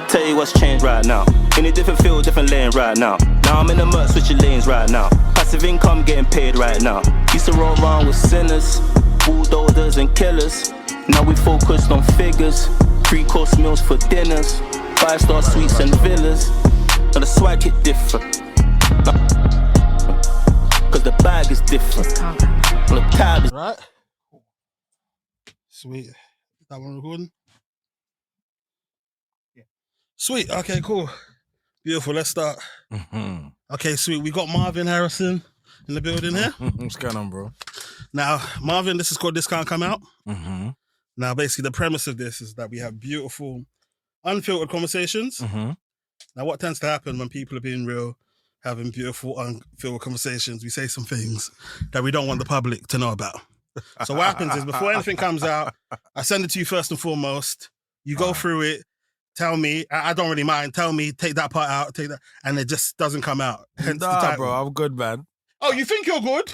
Tell you what's changed right now. In a different field, different lane right now. Now I'm in the murk, switching lanes right now. Passive income getting paid right now. Used to roll around with sinners, bulldozers and killers. Now we focused on figures. 3-course meals for dinners. 5-star suites and villas. Now the swag hit different. Cause the bag is different. The tab is... Right. Sweet. That one recording? Yeah. Sweet. Okay, cool. Beautiful. Let's start. Okay, sweet. We got Marvyn Harrison in the building here. What's going on, bro? Now, Marvyn, this is called This Can't Come Out. Now, basically, the premise of this is that we have beautiful, unfiltered conversations. Now, what tends to happen when people are being real, having beautiful, unfiltered conversations, we say some things that we don't want the public to know about. So what happens is before anything comes out, I send it to you first and foremost. You go through it, tell me, I don't really mind, tell me, take that part out, take that, and it just doesn't come out. Hence the title. Bro, I'm good, man. Oh, you think you're good?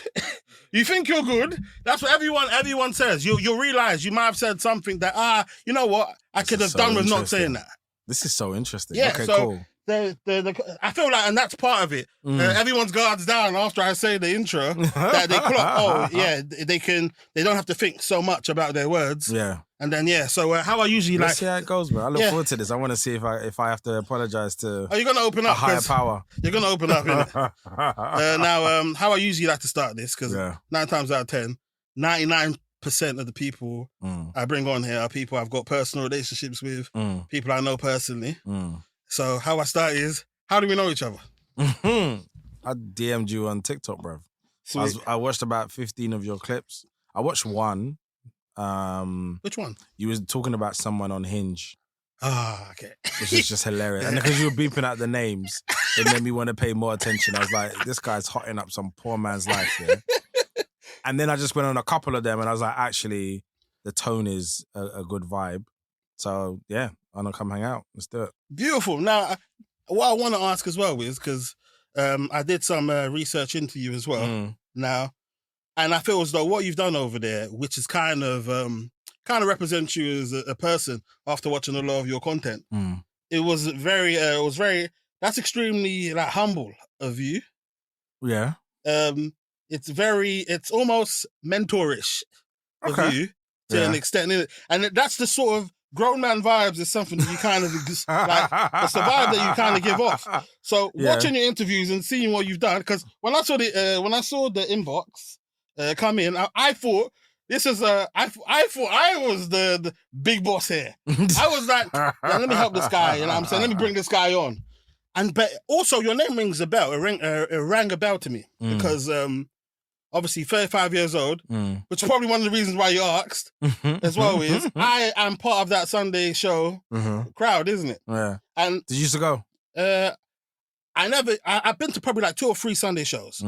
You think you're good? That's what everyone says. You'll realize you might have said something that, you know what, I could have done with not saying that. This is so interesting. Yeah, okay, so cool. I feel like, and that's part of it. Everyone's guards down after I say the intro that they clock. Oh, yeah, they don't have to think so much about their words. Yeah. And then, so how I usually Let's see how it goes, bro. I look forward to this. I want to see if I have to apologize to Are you going to open up? a higher power. You're going to open up, innit? Now, how I usually like to start this, because 9 times out of 10, 99% of the people I bring on here are people I've got personal relationships with, people I know personally. So how I start is, how do we know each other? I DM'd you on TikTok, bro. I watched about 15 of your clips. I watched one. Which one? You was talking about someone on Hinge. Okay. Which is just hilarious. And because you were beeping out the names, it made me want to pay more attention. I was like, this guy's hotting up some poor man's life, yeah? And then I just went on a couple of them and I was like, actually, the tone is a good vibe. So, yeah, I'm going to come hang out. Let's do it. Beautiful. Now, what I want to ask as well is, because I did some research into you as well now, and I feel as though what you've done over there, which is kind of represents you as a person after watching a lot of your content, it was very, that's extremely like humble of you. Yeah. It's almost mentorish of you to an extent. And that's the sort of grown man vibes is something that you kind of like, it's the vibe that you kind of give off. So watching your interviews and seeing what you've done, because when I saw the inbox come in, I thought this is I thought I was the big boss here. I was like, let me help this guy, you know what I'm saying? Let me bring this guy on. But also your name rings a bell. It rang a bell to me because obviously 35 years old, which is probably one of the reasons why you asked as well is I am part of that Sunday show crowd, isn't it? Yeah. And did you used to go? I've been to probably like 2 or 3 Sunday shows.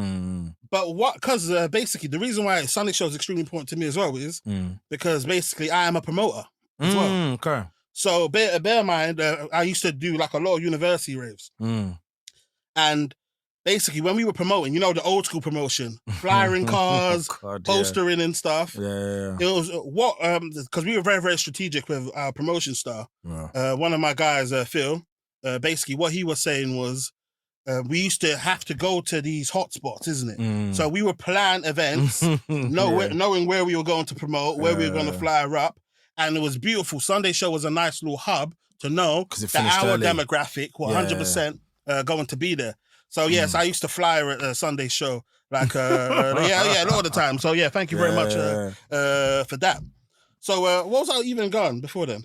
But because basically the reason why Sunday show is extremely important to me as well is because basically I am a promoter as well. Okay. So bear in mind, I used to do like a lot of university raves. And basically, when we were promoting, you know, the old school promotion, flyering cars, postering and stuff. Yeah. It was because we were very, very strategic with our promotion style. One of my guys, Phil, basically what he was saying was, we used to have to go to these hotspots, isn't it? So we would plan events, knowing where we were going to promote, where we were going to fly up. And it was beautiful. Sunday show was a nice little hub to know that our demographic were 100% going to be there. So yes, I used to fly at a Sunday show, like a lot of the time. So yeah, thank you very much for that. So what was I even gone before then?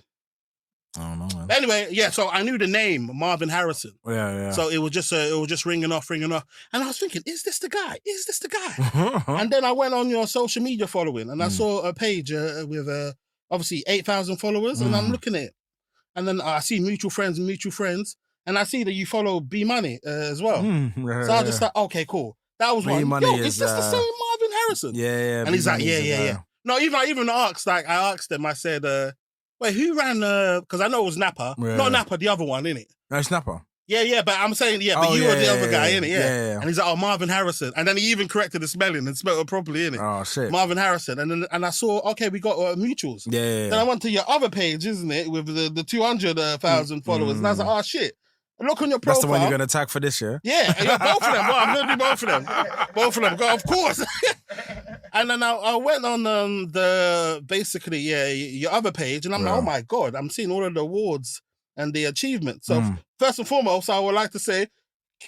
I don't know, man. Anyway, so I knew the name Marvyn Harrison. Yeah. So it was just ringing off, and I was thinking, is this the guy? Is this the guy? And then I went on your social media following, and I saw a page with obviously 8,000 followers, and I'm looking at it, and then I see mutual friends, and I see that you follow B Money as well. So I just thought, okay, cool. That was one. Yo, is this the same Marvyn Harrison? Yeah. And he's like, yeah. No, even asked, I asked him, I said, wait, who ran, because I know it was Napper. Not Napper, the other one, innit? No, Snapper. Yeah, but I'm saying, but you were the other guy, innit? Yeah. And he's like, Marvyn Harrison. And then he even corrected the spelling and spelled it properly, innit? Oh, shit. Marvyn Harrison. And I saw, okay, we got mutuals. Yeah. Then I went to your other page, isn't it? With the 200,000 followers. And I was like, oh, shit. Look on your profile. That's the one you're going to tag for this year? Yeah, both of them. Well, I'm going to do both of them. Both of them, of course. And then I went on your other page, and I'm like, oh my God, I'm seeing all of the awards and the achievements. So first and foremost, I would like to say,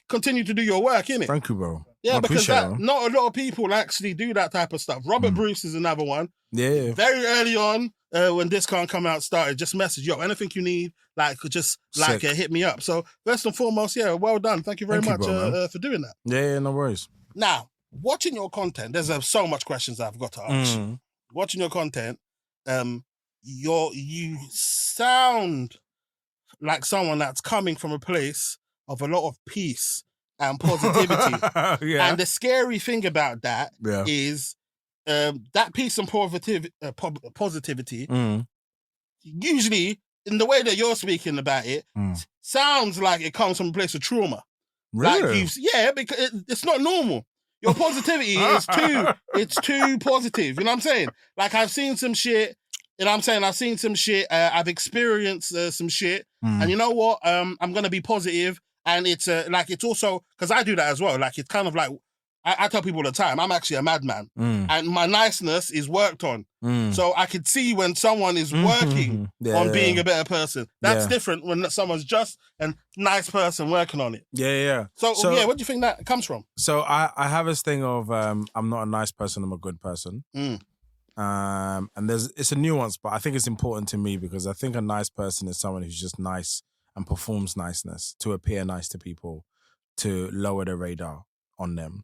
continue to do your work, innit? Thank you, bro. Yeah, because not a lot of people actually do that type of stuff. Robert Bruce is another one. Yeah. Very early on, when this can't come out started, just message, yo, anything you need, hit me up. So first and foremost, well done. Thank you very much for doing that. Yeah, no worries. Now, watching your content, there's so much questions I've got to ask. Watching your content, you sound like someone that's coming from a place of a lot of peace and positivity. And the scary thing about that is that peace and positivity, usually in the way that you're speaking about it, sounds like it comes from a place of trauma. Really? Because it's not normal. Your positivity is too positive. You know what I'm saying? Like, I've seen some shit. You know what I'm saying? I've seen some shit. I've experienced some shit. And you know what? I'm going to be positive. And it's it's also, because I do that as well. Like, it's kind of like, I tell people all the time, I'm actually a madman. And my niceness is worked on. So I could see when someone is working on being a better person. That's different when someone's just a nice person working on it. Yeah. So what do you think that comes from? So I have this thing of I'm not a nice person, I'm a good person. And it's a nuance, but I think it's important to me because I think a nice person is someone who's just nice and performs niceness to appear nice to people, to lower the radar on them.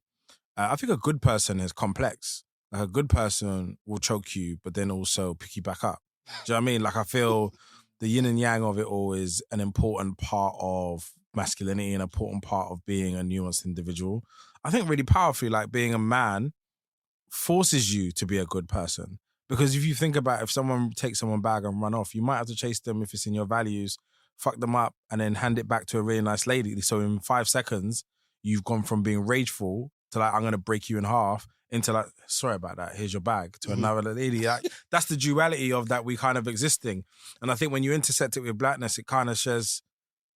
I think a good person is complex. Like, a good person will choke you, but then also pick you back up. Do you know what I mean? Like, I feel the yin and yang of it all is an important part of masculinity, an important part of being a nuanced individual. I think really powerfully, like, being a man forces you to be a good person. Because if you think about, if someone takes someone bag and run off, you might have to chase them if it's in your values, fuck them up, and then hand it back to a really nice lady. So in 5 seconds, you've gone from being rageful to like, I'm going to break you in half, into like, sorry about that, here's your bag, to another lady. Like, that's the duality of that we kind of existing. And I think when you intersect it with blackness, it kind of says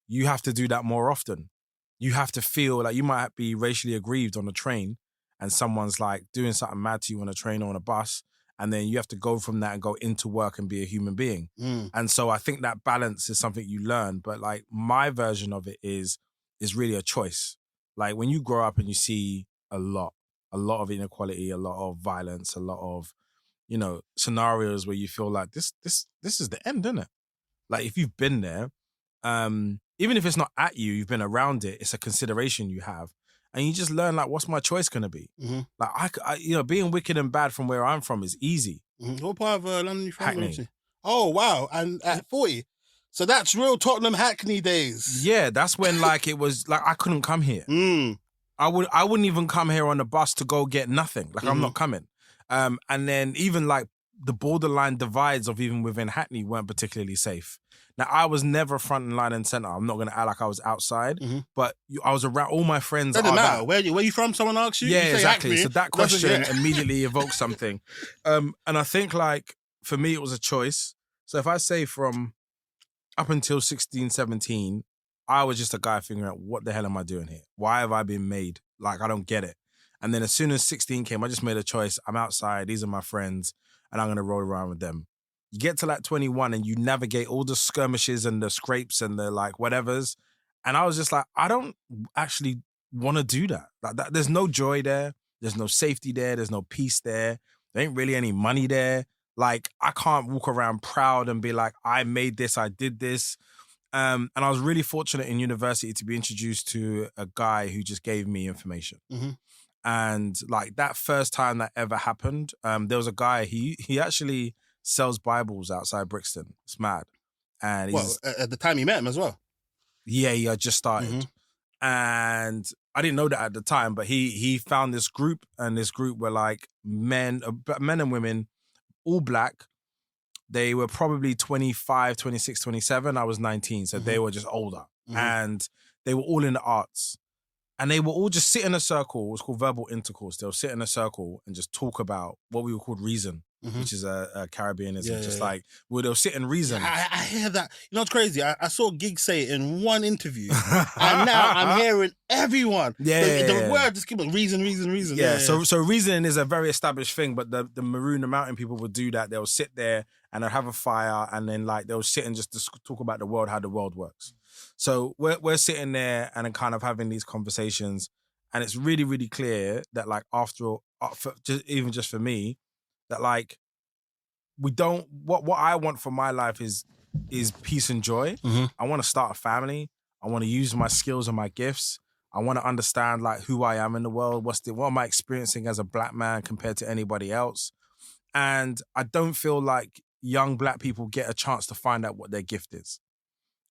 you have to do that more often. You have to feel like you might be racially aggrieved on a train and someone's like doing something mad to you on a train or on a bus, and then you have to go from that and go into work and be a human being. And so I think that balance is something you learn. But like, my version of it is really a choice. Like, when you grow up and you see a lot of inequality, a lot of violence, a lot of, scenarios where you feel like this is the end, isn't it? Like, if you've been there, even if it's not at you, you've been around it, it's a consideration you have. And you just learn, like, what's my choice going to be? Like, I being wicked and bad from where I'm from is easy. What part of London are you from? Hackney. Oh, wow. And at 40. So that's real Tottenham Hackney days. Yeah, that's when, like, it was, like, I couldn't come here. I wouldn't even come here on a bus to go get nothing. Like, I'm not coming. And then even, like, the borderline divides of even within Hackney weren't particularly safe. Now, I was never front and line and centre. I'm not going to act like I was outside, but I was around, all my friends. Doesn't matter. Where you from? Someone asks you? Yeah, you say exactly. Hackney. So that question immediately evokes something. And I think, like, for me, it was a choice. So if I say from up until 16, 17, I was just a guy figuring out, what the hell am I doing here? Why have I been made? Like, I don't get it. And then as soon as 16 came, I just made a choice. I'm outside. These are my friends. And I'm going to roll around with them. You get to like 21 and you navigate all the skirmishes and the scrapes and the like whatevers. And I was just like, I don't actually want to do that. Like, there's no joy there. There's no safety there. There's no peace there. There ain't really any money there. Like, I can't walk around proud and be like, I made this, I did this. And I was really fortunate in university to be introduced to a guy who just gave me information. And like, that first time that ever happened, there was a guy, he actually sells Bibles outside Brixton. It's mad. And he's, at the time you met him as well? Yeah, he had just started. And I didn't know that at the time, but he found this group, and this group were like men and women, all black. They were probably 25, 26, 27. I was 19, so they were just older. and they were all in the arts. And they will all just sit in a circle. It's called verbal intercourse. They'll sit in a circle and just talk about what we would call reason, which is a Caribbeanism. Like, where they'll sit and reason. Yeah, I hear that. You know what's crazy? I saw Gig say it in one interview. And now I'm hearing everyone. The word just keep on reason. Yeah. So reasoning is a very established thing, but the Maroon, the mountain people would do that. They'll sit there and they'll have a fire and then like they'll sit and just talk about the world, how the world works. So we're sitting there and then kind of having these conversations, and it's really, really clear that like after all, even just for me, that like we don't. What I want for my life is peace and joy. I want to start a family. I want to use my skills and my gifts. I want to understand like who I am in the world. What am I experiencing as a black man compared to anybody else? And I don't feel like young black people get a chance to find out what their gift is.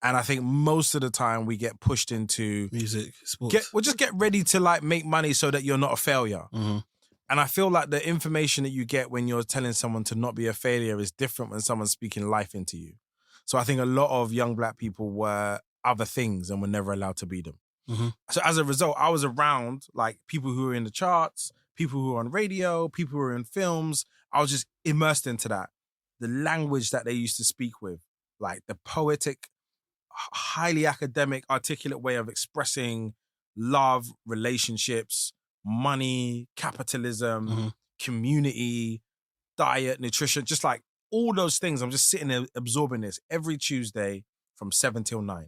And I think most of the time we get pushed into music, sports. Just get ready to like make money so that you're not a failure. And I feel like the information that you get when you're telling someone to not be a failure is different when someone's speaking life into you. So I think a lot of young black people were other things and were never allowed to be them. So as a result, I was around like people who were in the charts, people who were on radio, people who were in films. I was just immersed into that. The language that they used to speak with, like the poetic, highly academic, articulate way of expressing love, relationships, money, capitalism, community, diet, nutrition, just like all those things. I'm just sitting there absorbing this every Tuesday from 7 till 9.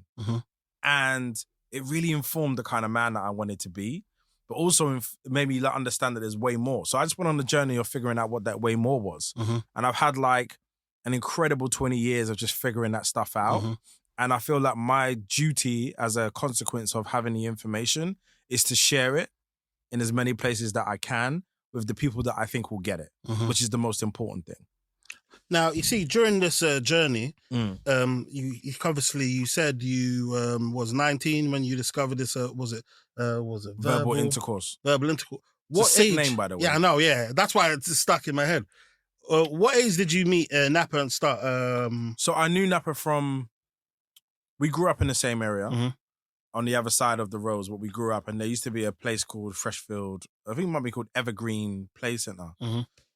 And it really informed the kind of man that I wanted to be, but also made me understand that there's way more. So I just went on the journey of figuring out what that way more was. And I've had like an incredible 20 years of just figuring that stuff out. And I feel like my duty as a consequence of having the information is to share it in as many places that I can with the people that I think will get it, which is the most important thing. Now, you see, during this journey, you obviously, you said you was 19 when you discovered this, was it verbal intercourse? Verbal intercourse. What it's a sick name, by the way. Yeah, I know, yeah. That's why it's stuck in my head. What age did you meet Napa and start? So I knew Napa from... We grew up in the same area on the other side of the roads, but we grew up, and there used to be a place called Freshfield. I think it might be called Evergreen Play Center.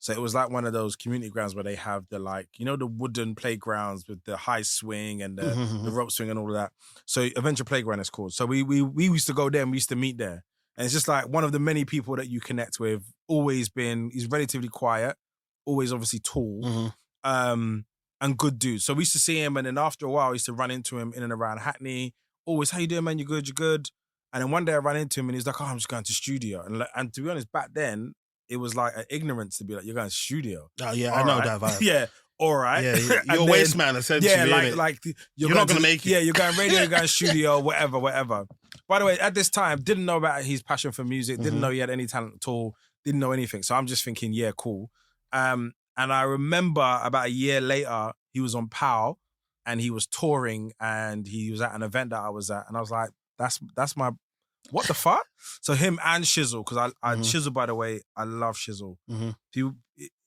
So it was like one of those community grounds where they have the like, you know, the wooden playgrounds with the high swing and the rope swing and all of that. So Adventure Playground is called. So we used to go there and we used to meet there. And it's just like one of the many people that you connect with, he's relatively quiet, always obviously tall. And good dude. So we used to see him, and then after a while, I used to run into him in and around Hackney. Always, how you doing, man? You good? You good? And then one day I ran into him, and he's like, "Oh, I'm just going to studio." And to be honest, back then it was like an ignorance to be like, "You're going to studio." Oh yeah, I know that vibe. Yeah, all right. Yeah, you're a waste man essentially. Yeah, like you're not going to make it. Yeah, you're going radio, you're going studio, whatever. By the way, at this time, didn't know about his passion for music. Didn't know he had any talent at all. Didn't know anything. So I'm just thinking, yeah, cool. And I remember about a year later, he was on POW and he was touring and he was at an event that I was at. And I was like, that's my, what the fuck? So him and Shizzle, because I Shizzle, by the way, I love Shizzle.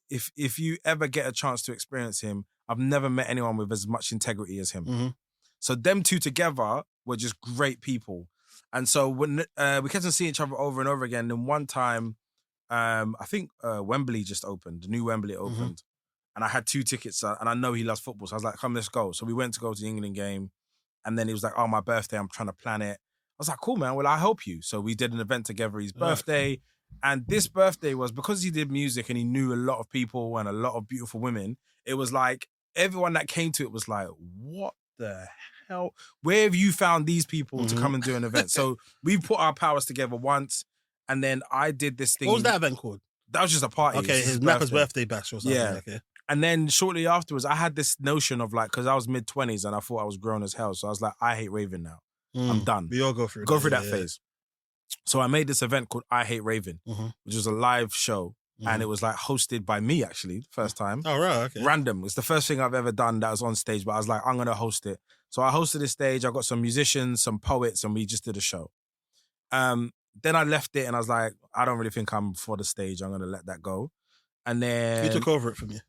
If you ever get a chance to experience him, I've never met anyone with as much integrity as him. So them two together were just great people. And so when we kept on seeing each other over and over again, then one time, I think Wembley just opened. The new Wembley opened. And I had 2 tickets and I know he loves football. So I was like, come, let's go. So we went to go to the England game. And then he was like, oh, my birthday, I'm trying to plan it. I was like, cool, man. Well, I'll help you. So we did an event together, his birthday. And this birthday was, because he did music and he knew a lot of people and a lot of beautiful women, it was like, everyone that came to it was like, what the hell? Where have you found these people to come and do an event? So we put our powers together once. And then I did this thing. What was that event called? That was just a party. Okay, his Nappa's birthday bash or something. Yeah. Okay. And then shortly afterwards, I had this notion of like, because I was mid-20s and I thought I was grown as hell. So I was like, I hate raving now. I'm done. We all go through that phase. So I made this event called I Hate Raving, which was a live show. And it was like hosted by me, actually, first time. Oh, right, okay. Random. It's the first thing I've ever done that was on stage, but I was like, I'm going to host it. So I hosted this stage. I got some musicians, some poets, and we just did a show. Then I left it and I was like, I don't really think I'm for the stage. I'm going to let that go. And then... Who took over it from you?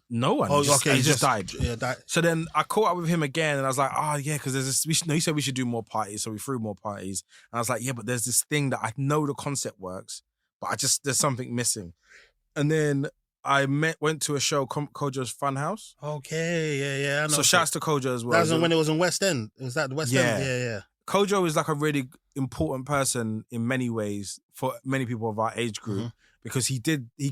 No one. Oh, He just died. Yeah, died. So then I caught up with him again, and I was like, oh yeah, because there's this. He said we should do more parties, so we threw more parties. And I was like, yeah, but there's this thing that I know the concept works, but there's something missing. And then I went to a show, Kojo's Funhouse. Okay, yeah. I know. So shouts to Kojo as well. That was when it was in West End. Was that the West End? Yeah. Kojo is like a really important person in many ways for many people of our age group because he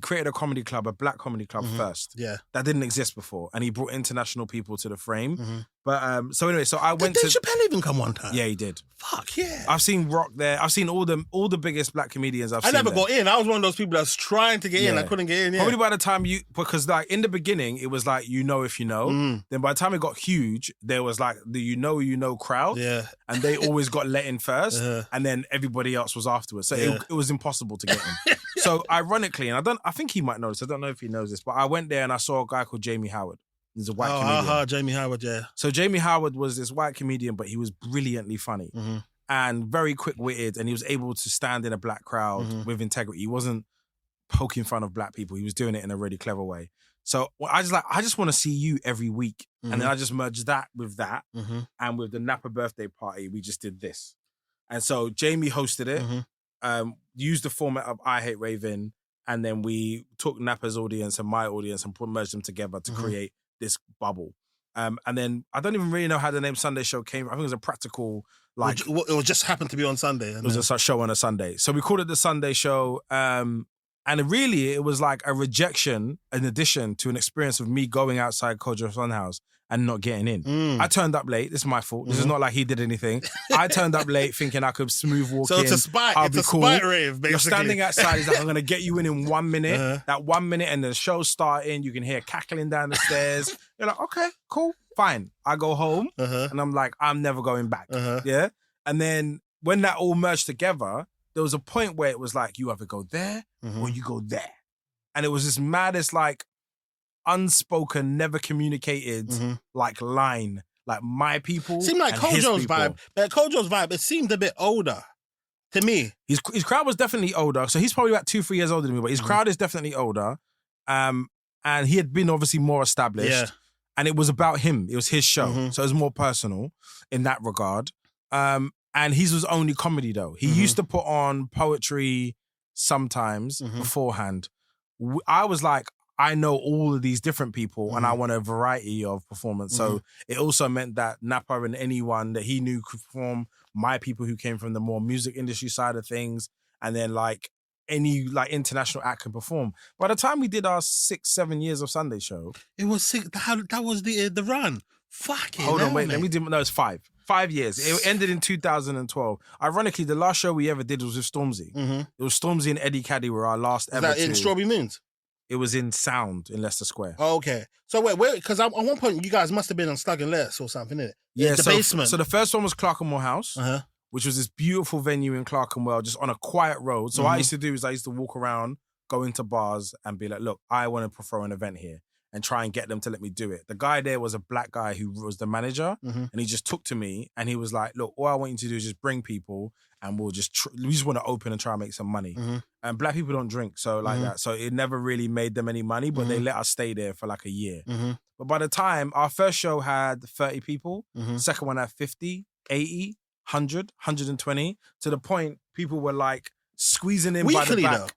created a comedy club, a black comedy club first. Yeah. That didn't exist before. And he brought international people to the frame. But so anyway, so I went to... Did Chappelle even come one time? Yeah, he did. Fuck yeah. I've seen Rock there. I've seen all the biggest black comedians I never got in. I was one of those people that was trying to get in. I couldn't get in. Yeah. Probably by the time because like in the beginning, it was like, you know if you know. Then by the time it got huge, there was like the you know crowd. Yeah. And they always got let in first. And then everybody else was afterwards. So it was impossible to get in. So ironically, and I think he might know this. I don't know if he knows this, but I went there and I saw a guy called Jamie Howard. He's a white comedian. Jamie Howard, yeah. So Jamie Howard was this white comedian, but he was brilliantly funny and very quick-witted, and he was able to stand in a black crowd with integrity. He wasn't poking fun of black people. He was doing it in a really clever way. So I just want to see you every week. And then I just merged that. And with the Napa birthday party, we just did this. And so Jamie hosted it, used the format of I Hate Raven, and then we took Napa's audience and my audience and merged them together to create this bubble. And then I don't even really know how the name Sunday Show came. I think it was a practical, like... It just happened to be on Sunday. It was a show on a Sunday. So we called it the Sunday Show. And really, it was like a rejection in addition to an experience of me going outside Kojo's Funhouse and not getting in. I turned up late. This is my fault. This is not like he did anything. I turned up late thinking I could smooth walk in. So it's a spite. I'll it's be a cool. spite rave, basically. You're standing outside. He's like, I'm going to get you in 1 minute. That 1 minute and the show's starting. You can hear cackling down the stairs. You're like, okay, cool, fine. I go home and I'm like, I'm never going back. Yeah. And then when that all merged together, there was a point where it was like, you either go there or you go there. And it was this maddest, like, unspoken, never communicated, like, line. Like, my people seemed like Kojo's vibe. But Kojo's vibe, it seemed a bit older to me. His crowd was definitely older. So he's probably about 2-3 years older than me, but his crowd is definitely older. And he had been obviously more established. Yeah. And it was about him. It was his show. So it was more personal in that regard. And his was only comedy, though. He used to put on poetry sometimes beforehand. I was like, I know all of these different people and I want a variety of performance. So it also meant that Napa and anyone that he knew could perform, my people who came from the more music industry side of things, and then like any like international act can perform. By the time we did our 6-7 years of Sunday Show, it was sick. That was the run. Fucking hold on, wait, man. let me do. No, it's 5 years. It ended in 2012. Ironically, the last show we ever did was with Stormzy. It was Stormzy and Eddie Caddy were our last ever. Was that in Strawberry Moons? It was in Sound in Leicester Square. Oh, okay. So wait, because at one point you guys must have been on Slug and Lettuce or something, innit? Yeah, the basement. So the first one was Clerkenwell House, which was this beautiful venue in Clerkenwell, just on a quiet road. So what I used to do is I used to walk around, go into bars and be like, look, I want to throw an event here and try and get them to let me do it. The guy there was a black guy who was the manager and he just took to me and he was like, look, all I want you to do is just bring people and we just want to open and try and make some money. And black people don't drink, so like that. So it never really made them any money, but they let us stay there for like a year. But by the time, our first show had 30 people, second one had 50, 80, 100, 120, to the point people were like squeezing in by the back though.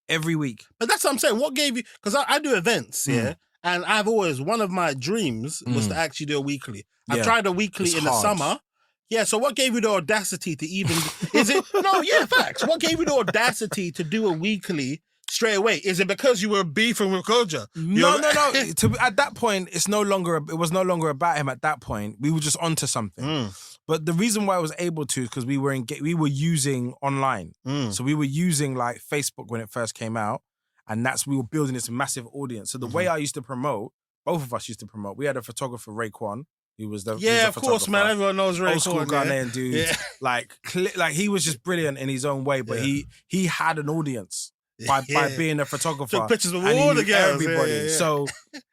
Every week. But that's what I'm saying. What gave you, because I do events, and I've always, one of my dreams was to actually do a weekly. I tried a weekly in the summer. Yeah, so what gave you the audacity to even, facts. What gave you the audacity to do a weekly straight away? Is it because you were beefing with Koja? No. At that point, it was no longer about him at that point. We were just onto something. But the reason why I was able to is because we were using online. So we were using like Facebook when it first came out. And we were building this massive audience. So the way I used to promote, both of us used to promote, we had a photographer, Raekwon, who was the of course, man. Everyone knows Raekwon. Old school Ghanaian dude. Yeah. Like he was just brilliant in his own way, but he had an audience by being a photographer. Took pictures with all the girls. Everybody. Yeah. So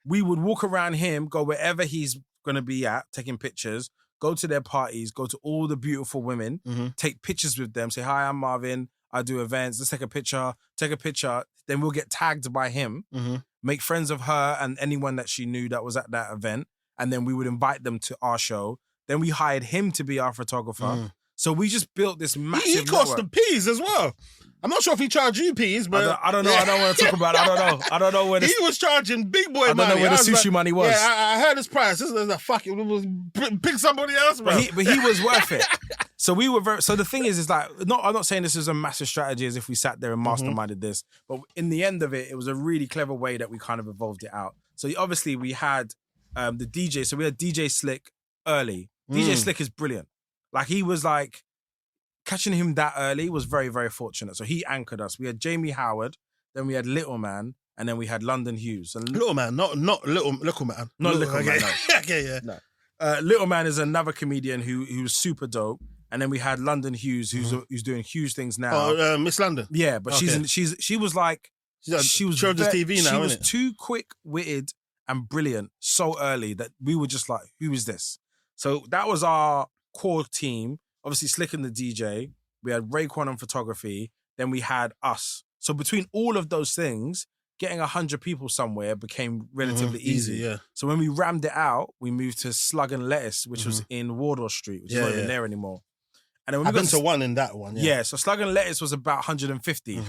we would walk around him, go wherever he's going to be at, taking pictures, go to their parties, go to all the beautiful women, take pictures with them, say, hi, I'm Marvin. I do events. Let's take a picture. Then we'll get tagged by him. make friends of her and anyone that she knew that was at that event. And then we would invite them to our show. Then we hired him to be our photographer. So we just built this massive He cost the peas as well. I'm not sure if he charged you peas, but... I don't know. I don't want to talk about it. I don't know where he was charging big boy money. I don't know where the sushi like, money was. Yeah, I heard his price. This is a fucking... Pick somebody else, bro. But he was worth it. So we were so the thing is like, I'm not saying this is a massive strategy as if we sat there and masterminded this, but in the end of it, it was a really clever way that we kind of evolved it out. So obviously we had the DJ. So we had DJ Slick early. DJ Slick is brilliant. Like he was like, catching him that early was very, very fortunate. So he anchored us. We had Jamie Howard, then we had Little Man, and then we had London Hughes. And Little Man, not Little Man. Not Little Man, no. Okay, yeah. No. Little Man is another comedian who's super dope. And then we had London Hughes, who's doing huge things now. Oh, Miss London. Yeah, but she was like, she was Children's TV now. She was too quick-witted and brilliant so early that we were just like, who is this? So that was our core team. Obviously, Slick and the DJ. We had Raekwon on photography. Then we had us. So between all of those things, getting 100 people somewhere became relatively easy. Yeah. So when we rammed it out, we moved to Slug and Lettuce, which was in Wardour Street, which is not even there anymore. And then when I've been to one in that one. Yeah, so Slug and Lettuce was about 150.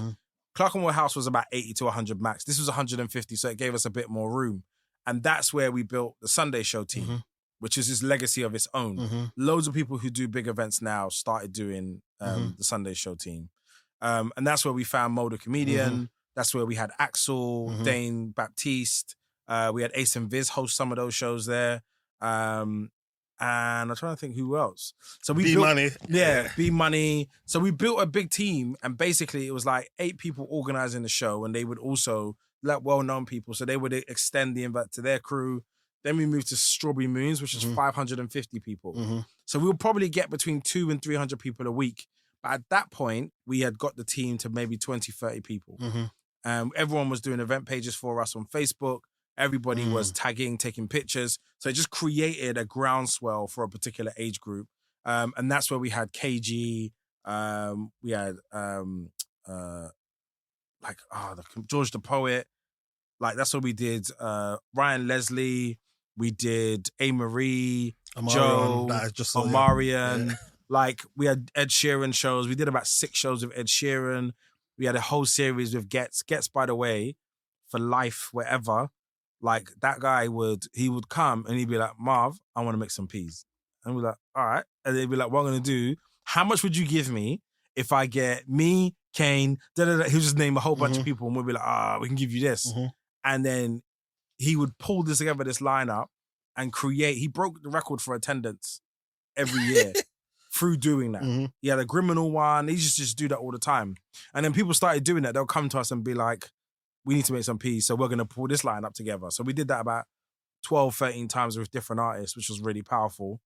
Clerkenwell House was about 80 to 100 max. This was 150, so it gave us a bit more room. And that's where we built the Sunday Show team, which is this legacy of its own. Loads of people who do big events now started doing the Sunday Show team. And that's where we found Mo the Comedian. That's where we had Axel, Dane Baptiste. We had Ace and Viz host some of those shows there. And I'm trying to think who else. So we built, Money. Yeah, B Money. So we built a big team, and basically it was like 8 people organizing the show, and they would also let well-known people. So they would extend the invite to their crew. Then we moved to Strawberry Moons, which is 550 people. So we would probably get between 200 and 300 people a week. But at that point, we had got the team to maybe 20, 30 people. Everyone was doing event pages for us on Facebook. Everybody was tagging, taking pictures. So it just created a groundswell for a particular age group. And that's where we had KG. We had George the Poet. Like that's what we did. Ryan Leslie. We did A. Marie, Joe, Omarion. Yeah. Like we had Ed Sheeran shows. We did about 6 shows with Ed Sheeran. We had a whole series with Gets. Gets, by the way, for life, wherever. Like that guy would come and he'd be like, Marv, I want to make some peas. And we're like, all right. And they'd be like, what I'm going to do, how much would you give me if I get me, Kane, He'll just name a whole bunch of people and we'll be like, we can give you this. And then he would pull this together, this lineup, and he broke the record for attendance every year through doing that. He had a criminal one. He just do that all the time. And then people started doing that. They'll come to us and be like, we need to make some peas, so we're going to pull this lineup together. So we did that about 12, 13 times with different artists, which was really powerful.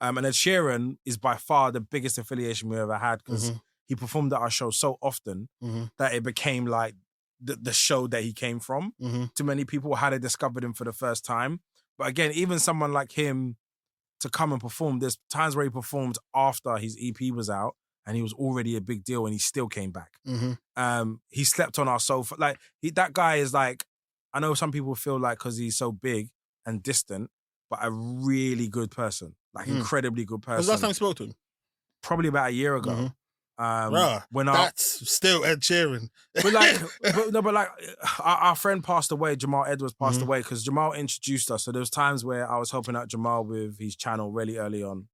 And Ed Sheeran is by far the biggest affiliation we ever had because he performed at our show so often that it became like the show that he came from. To many people had they discovered him for the first time. But again, even someone like him to come and perform, there's times where he performed after his EP was out and he was already a big deal and he still came back. He slept on our sofa. Like that guy is like, I know some people feel like because he's so big and distant, but a really good person, like incredibly good person. When was the last time you spoke to him? Probably about a year ago. That's still Ed Sheeran. But our friend passed away. Jamal Edwards passed away because Jamal introduced us. So there was times where I was helping out Jamal with his channel really early on.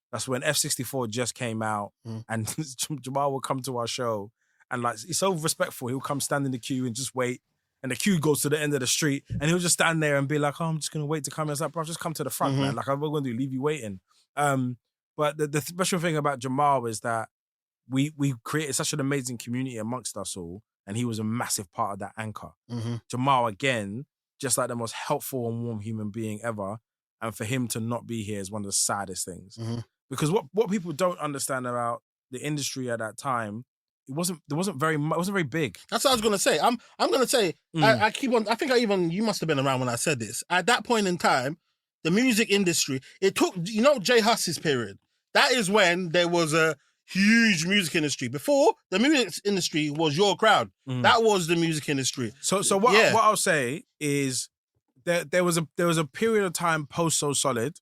That's when F64 just came out, and Jamal would come to our show, and like he's so respectful. He'll come stand in the queue and just wait, and the queue goes to the end of the street, and he'll just stand there and be like, "Oh, I'm just gonna wait to come." And it's like, "Bro, just come to the front, man. Like, what we're gonna do? Leave you waiting." But the special thing about Jamal is that we created such an amazing community amongst us all, and he was a massive part of that anchor. Jamal, again, just like the most helpful and warm human being ever, and for him to not be here is one of the saddest things. Because what people don't understand about the industry at that time, it wasn't very big. That's what I was gonna say. I'm gonna say I keep on. I think you must have been around when I said this. At that point in time, the music industry, it took J Huss's period. That is when there was huge music industry. Before, the music industry was your crowd. That was the music industry. So what I'll say is there was a period of time post So Solid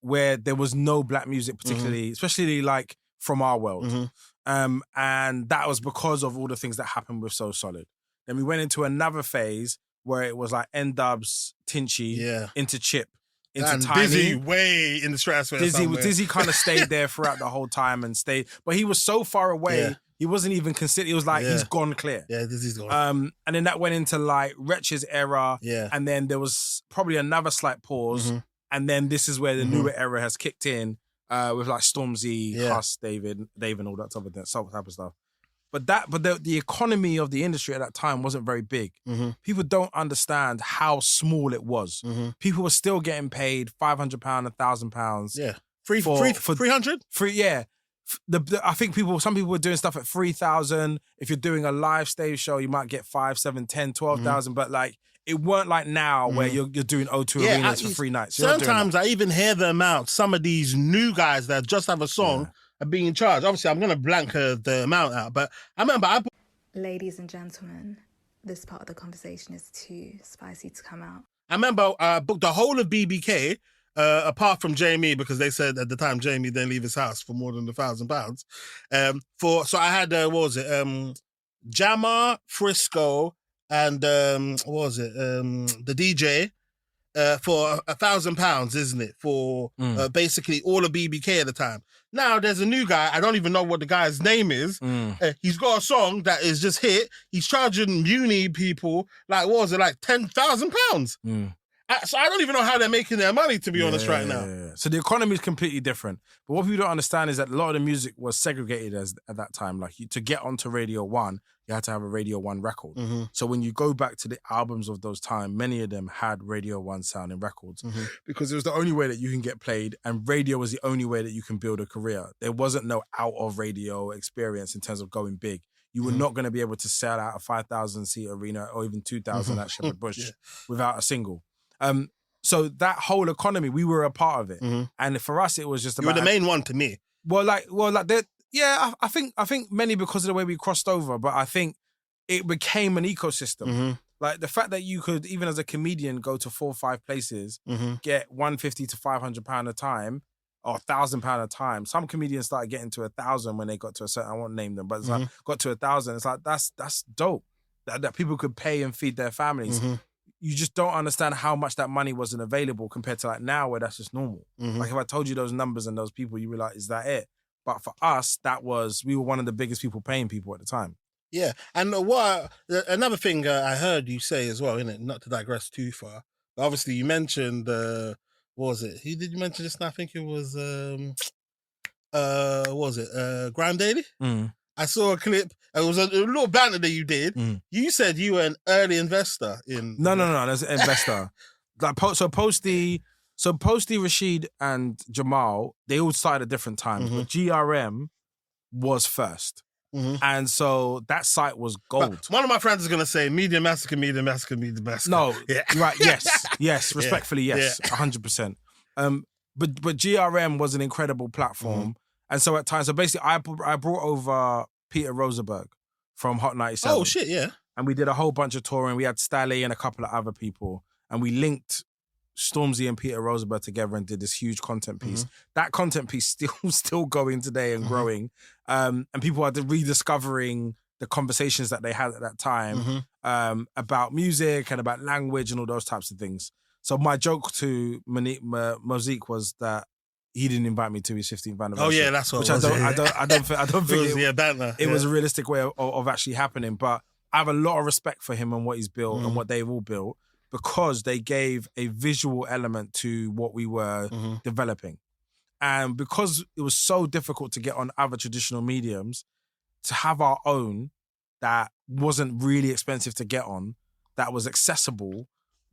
where there was no black music particularly, especially like from our world. And that was because of all the things that happened with So Solid. Then we went into another phase where it was like N-Dubs, Tinchy, into Chip, into and Tiny. Dizzy way in the stratosphere. Dizzy kind of stayed there throughout the whole time and stayed, but he was so far away, he wasn't even considered, he was like, he's gone clear. Yeah, Dizzy's gone. And then that went into like Wretch's era, and then there was probably another slight pause, and then this is where the newer era has kicked in, with like Stormzy, Huss, Dave and all that type of stuff. But the economy of the industry at that time wasn't very big. People don't understand how small it was. People were still getting paid £500, £1,000. Yeah, for 300. I think some people were doing stuff at 3,000. If you're doing a live stage show, you might get 5, 7, 10, 12,000. But like, it weren't like now where you're doing O2 arenas for 3 nights. Sometimes I even hear the amount. Some of these new guys that just have a song are being in charge. Obviously, I'm going to blank the amount out, but I remember Ladies and gentlemen, this part of the conversation is too spicy to come out. I remember I booked the whole of BBK, apart from Jamie, because they said at the time Jamie didn't leave his house for more than £1,000. So I had Jamar, Frisco, and the DJ for £1,000, isn't it? For basically all of BBK at the time. Now there's a new guy. I don't even know what the guy's name is. He's got a song that is just hit. He's charging uni people like £10,000. So I don't even know how they're making their money, to be honest, right now. So the economy is completely different. But what people don't understand is that a lot of the music was segregated at that time. Like to get onto Radio 1, you had to have a Radio 1 record. So when you go back to the albums of those time, many of them had Radio 1 sounding records because it was the only way that you can get played, and radio was the only way that you can build a career. There wasn't no out of radio experience in terms of going big. You were not going to be able to sell out a 5,000 seat arena or even 2,000 at Shepherd Bush without a single. So that whole economy, we were a part of it, and for us, it was just about. You were the main one to me. I think many because of the way we crossed over, but I think it became an ecosystem. Like the fact that you could, even as a comedian, go to 4 or 5 places, get £150 to £500 a time, or £1,000 a time. Some comedians started getting to 1,000 when they got to a certain. I won't name them, but it's like got to 1,000. It's like that's dope that people could pay and feed their families. You just don't understand how much that money wasn't available compared to like now where that's just normal. Like if I told you those numbers and those people, you were like, is that it? But for us, we were one of the biggest people paying people at the time. Yeah. And another thing I heard you say as well, innit, not to digress too far, but obviously you mentioned, what was it? Who did you mention just now? I think it was, Grime Daily? I saw a clip. It was a little banter that you did. You said you were an early investor in. No. There's an investor. Like Posty, Rashid, and Jamal, they all started at different times. But GRM was first, and so that site was gold. But one of my friends is gonna say Media Massacre. No, right? Yes. Respectfully, yes, 100%. But GRM was an incredible platform. And so at times, basically I brought over Peter Rosenberg from Hot 97. Oh, shit, yeah. And we did a whole bunch of touring. We had Stally and a couple of other people. And we linked Stormzy and Peter Rosenberg together and did this huge content piece. That content piece still going today and growing. And people are rediscovering the conversations that they had at that time about music and about language and all those types of things. So my joke to Mosaic was that he didn't invite me to his 15th anniversary. Oh yeah, that's what. Which it was, I don't think it was a realistic way of actually happening. But I have a lot of respect for him and what he's built and what they've all built, because they gave a visual element to what we were developing, and because it was so difficult to get on other traditional mediums, to have our own that wasn't really expensive to get on, that was accessible,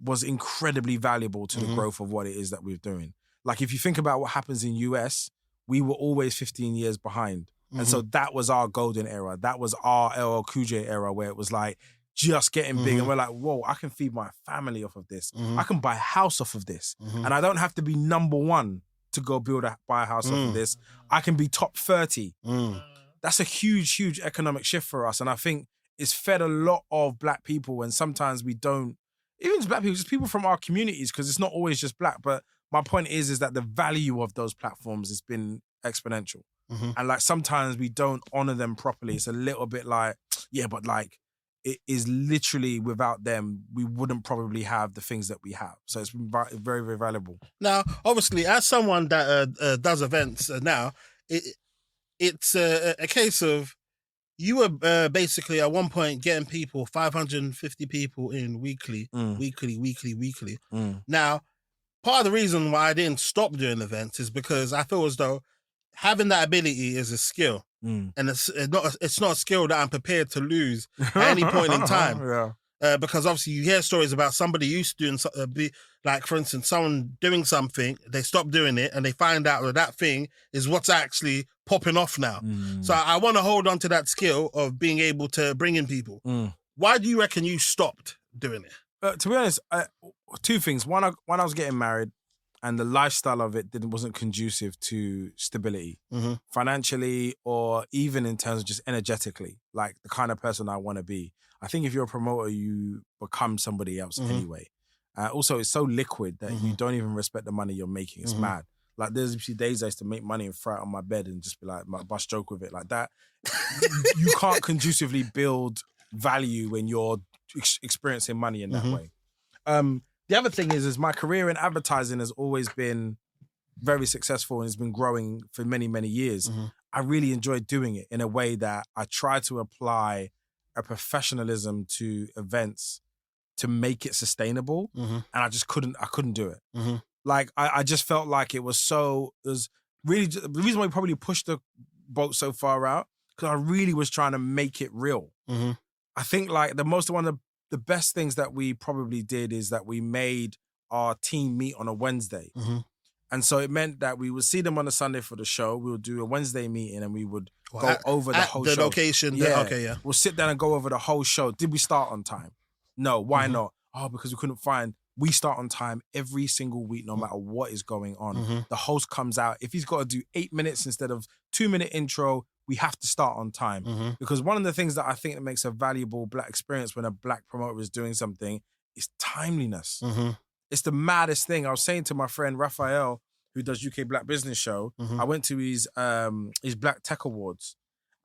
was incredibly valuable to the growth of what it is that we're doing. Like if you think about what happens in US, we were always 15 years behind. And so that was our golden era. That was our LL Cool J era, where it was like just getting big. And we're like, whoa, I can feed my family off of this. I can buy a house off of this. And I don't have to be number one to go buy a house off of this. I can be top 30. That's a huge economic shift for us. And I think it's fed a lot of black people, and sometimes we don't, even just black people, just people from our communities, because it's not always just black. But my point is that the value of those platforms has been exponential. And like sometimes we don't honor them properly. It's a little bit like, yeah, but like it is literally without them, we wouldn't probably have the things that we have. So it's been very, very valuable. Now, obviously, as someone that does events now, it's a case of you were basically at one point getting people, 550 people in weekly. Now, part of the reason why I didn't stop doing events is because I feel as though having that ability is a skill. And it's not a skill that I'm prepared to lose at any point in time. Because obviously you hear stories about somebody used to doing, like for instance, someone doing something, they stop doing it and they find out that thing is what's actually popping off now. So I want to hold on to that skill of being able to bring in people. Why do you reckon you stopped doing it? To be honest, two things. One, I was getting married, and the lifestyle of it wasn't conducive to stability, financially or even in terms of just energetically, like the kind of person I want to be. I think if you're a promoter, you become somebody else anyway. Also, it's so liquid that you don't even respect the money you're making. It's mad. Like there's days I used to make money and throw it on my bed and just be like, my bust joke with it like that. You can't conducively build value when you're experiencing money in that way. The other thing is my career in advertising has always been very successful and has been growing for many, many years. I really enjoyed doing it in a way that I try to apply a professionalism to events to make it sustainable. And I couldn't do it. Like, I just felt like it was really, the reason why we probably pushed the boat so far out, because I really was trying to make it real. I think like one of the best things that we probably did is that we made our team meet on a Wednesday. And so it meant that we would see them on a Sunday for the show. We would do a Wednesday meeting and we would go over the whole show. The location. We'll sit down and go over the whole show. Did we start on time? No. Why not? Oh, because we couldn't find. We start on time every single week, no matter what is going on. The host comes out. If he's got to do 8 minutes instead of 2-minute intro, we have to start on time. Because one of the things that I think that makes a valuable black experience when a black promoter is doing something is timeliness. It's the maddest thing. I was saying to my friend Raphael, who does UK Black Business Show, I went to his Black Tech Awards,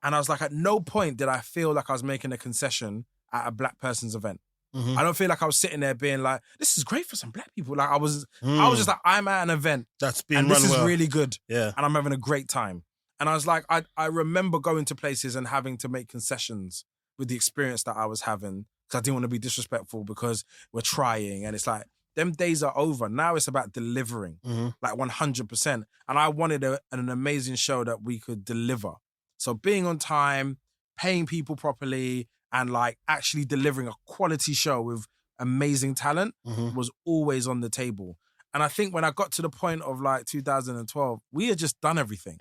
and I was like, at no point did I feel like I was making a concession at a black person's event. I don't feel like I was sitting there being like, this is great for some black people. Like I was just like, I'm at an event that's being and run this is well. really good. Yeah. And I'm having a great time. And I was like, I remember going to places and having to make concessions with the experience that I was having, because I didn't want to be disrespectful because we're trying. And it's like, them days are over. Now it's about delivering, like 100%. And I wanted an amazing show that we could deliver. So being on time, paying people properly, and like actually delivering a quality show with amazing talent was always on the table. And I think when I got to the point of like 2012, we had just done everything.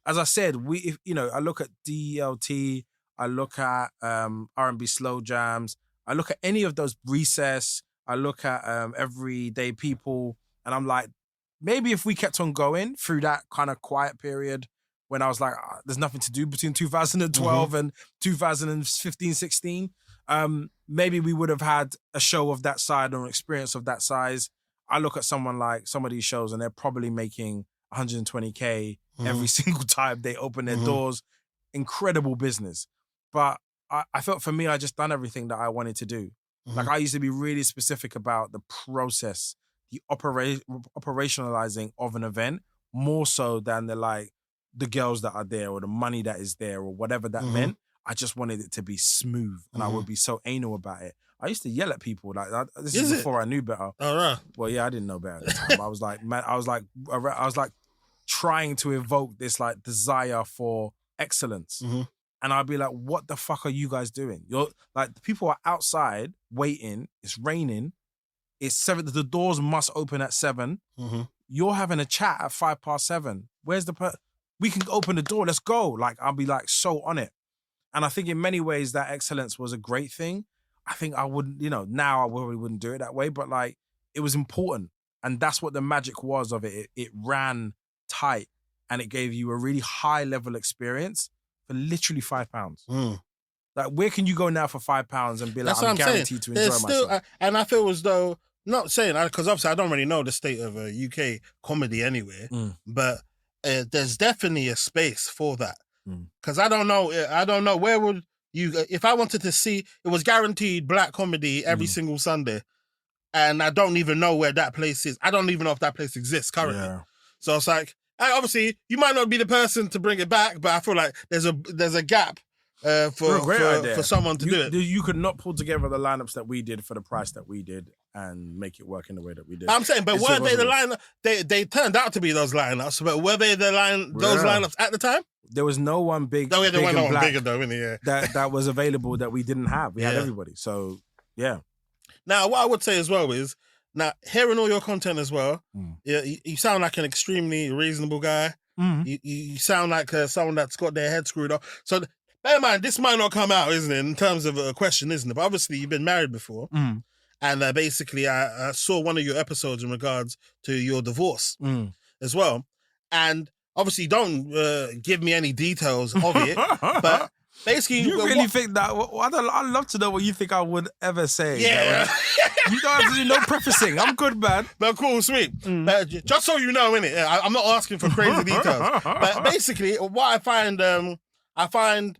As I said, I look at DLT, I look at R&B slow jams, I look at any of those Recess, I look at Everyday People, and I'm like, maybe if we kept on going through that kind of quiet period when I was like, there's nothing to do between 2012 and 2015, 16, maybe we would have had a show of that side or an experience of that size. I look at someone like some of these shows and they're probably making 120K every single time they open their doors. Incredible business. But I felt for me, I just done everything that I wanted to do. Like I used to be really specific about the process, the operationalizing of an event, more so than the girls that are there or the money that is there or whatever that meant. I just wanted it to be smooth and I would be so anal about it. I used to yell at people like that. This is before I knew better. All right. Well, yeah, I didn't know better at the time. I was like, man, I was like trying to evoke this like desire for excellence. And I'd be like, what the fuck are you guys doing? You're like, the people are outside waiting. It's raining. It's 7. The doors must open at 7. You're having a chat at 7:05. Where's we can open the door. Let's go. Like, I'll be like so on it. And I think in many ways that excellence was a great thing. I think I wouldn't, now I probably wouldn't do it that way, but like it was important. And that's what the magic was of it. It ran tight and it gave you a really high level experience for literally £5. Like, where can you go now for £5 and be like, I'm guaranteed to enjoy myself? And I feel as though, not saying, because obviously I don't really know the state of UK comedy anyway, but there's definitely a space for that. Because I don't know where would you, if I wanted to see, it was guaranteed black comedy every single Sunday, and I don't even know where that place is. I don't even know if that place exists currently. Yeah. So it's like, obviously, you might not be the person to bring it back, but I feel like there's a gap for someone to do it. You could not pull together the lineups that we did for the price that we did and make it work in the way that we did. I'm saying, but weren't they the lineup? They turned out to be those lineups, but were they those lineups at the time? There was no one big. No, there big wasn't and one black bigger though, innit? Yeah. that was available that we didn't have. We had everybody. So yeah. Now, what I would say as well is, now hearing all your content as well, you sound like an extremely reasonable guy. You sound like someone that's got their head screwed up. So bear in mind, this might not come out, isn't it, in terms of a question, isn't it? But obviously, you've been married before. And basically, I saw one of your episodes in regards to your divorce as well. And obviously, don't give me any details of it. But basically... You really think that... I'd love to know what you think I would ever say. Yeah. You don't have to do no prefacing. I'm good, man. But cool, sweet. But just so you know, innit, I'm not asking for crazy details. But basically, what I find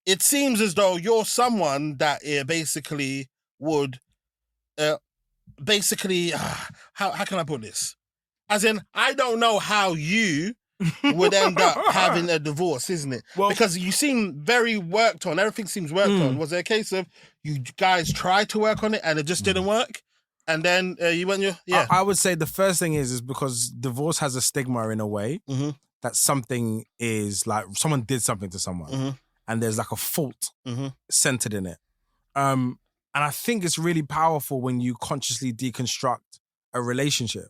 it seems as though you're someone that basically would... how can I put this? As in, I don't know how you would end up having a divorce, isn't it? Well, because you seem very worked on. Everything seems worked on. Was it a case of you guys tried to work on it and it just didn't work? And then you went I would say the first thing is because divorce has a stigma in a way that something is like someone did something to someone and there's like a fault centered in it. And I think it's really powerful when you consciously deconstruct a relationship.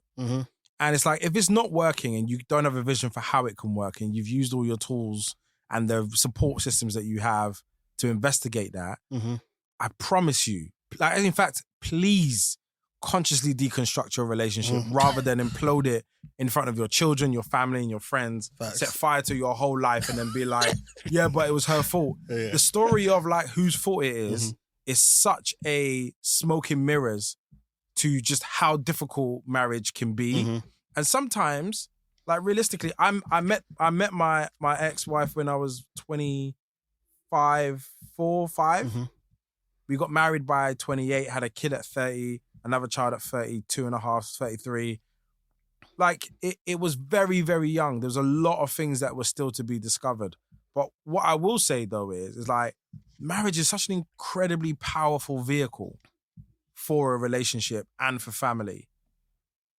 And it's like, if it's not working and you don't have a vision for how it can work and you've used all your tools and the support systems that you have to investigate that, I promise you, like, in fact, please consciously deconstruct your relationship rather than implode it in front of your children, your family, and your friends. Facts. Set fire to your whole life and then be like, yeah, but it was her fault. The story of like whose fault it is such a smoke and mirrors to just how difficult marriage can be. And sometimes, like, realistically, I met my ex-wife when I was 25. We got married by 28, had a kid at 30, another child at 32 and a half, 33. Like, it was very, very young. There was a lot of things that were still to be discovered. But what I will say, though, is like, marriage is such an incredibly powerful vehicle for a relationship and for family.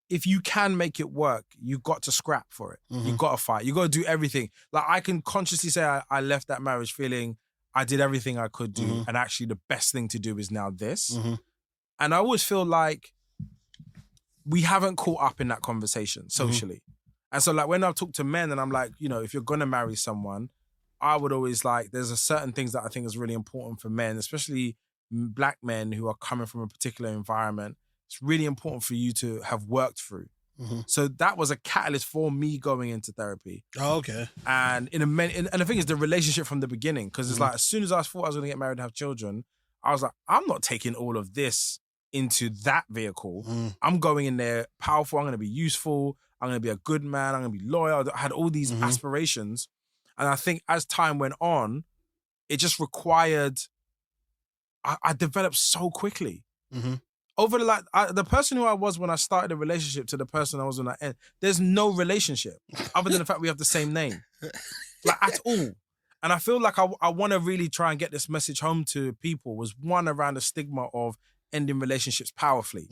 If you can make it work, you've got to scrap for it. You've got to fight. You've got to do everything. Like, I can consciously say I left that marriage feeling I did everything I could do, and actually the best thing to do is now this. And I always feel like we haven't caught up in that conversation socially. And so, like, when I talk to men and I'm like, you know, if you're going to marry someone, I would always like, there's a certain things that I think is really important for men, especially black men who are coming from a particular environment. It's really important for you to have worked through. So that was a catalyst for me going into therapy. Oh, okay. And and the thing is the relationship from the beginning, because it's like, as soon as I thought I was going to get married and have children, I was like, I'm not taking all of this into that vehicle. I'm going in there powerful. I'm going to be useful. I'm going to be a good man. I'm going to be loyal. I had all these aspirations. And I think as time went on, it just required, I developed so quickly. Over the person who I was when I started a relationship to the person I was when I ended, there's no relationship other than the fact we have the same name, like, at all. And I feel like I want to really try and get this message home to people, was one, around the stigma of ending relationships powerfully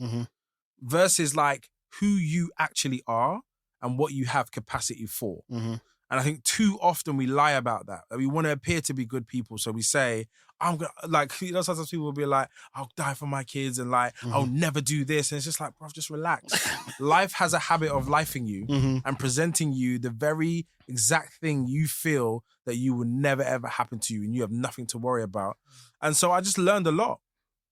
versus like who you actually are and what you have capacity for. And I think too often we lie about that. We want to appear to be good people. So we say, I'm gonna, like, you know, sometimes people will be like, I'll die for my kids and like, I'll never do this. And it's just like, bro, just relax. Life has a habit of lifing you and presenting you the very exact thing you feel that you will never ever happen to you and you have nothing to worry about. And so I just learned a lot.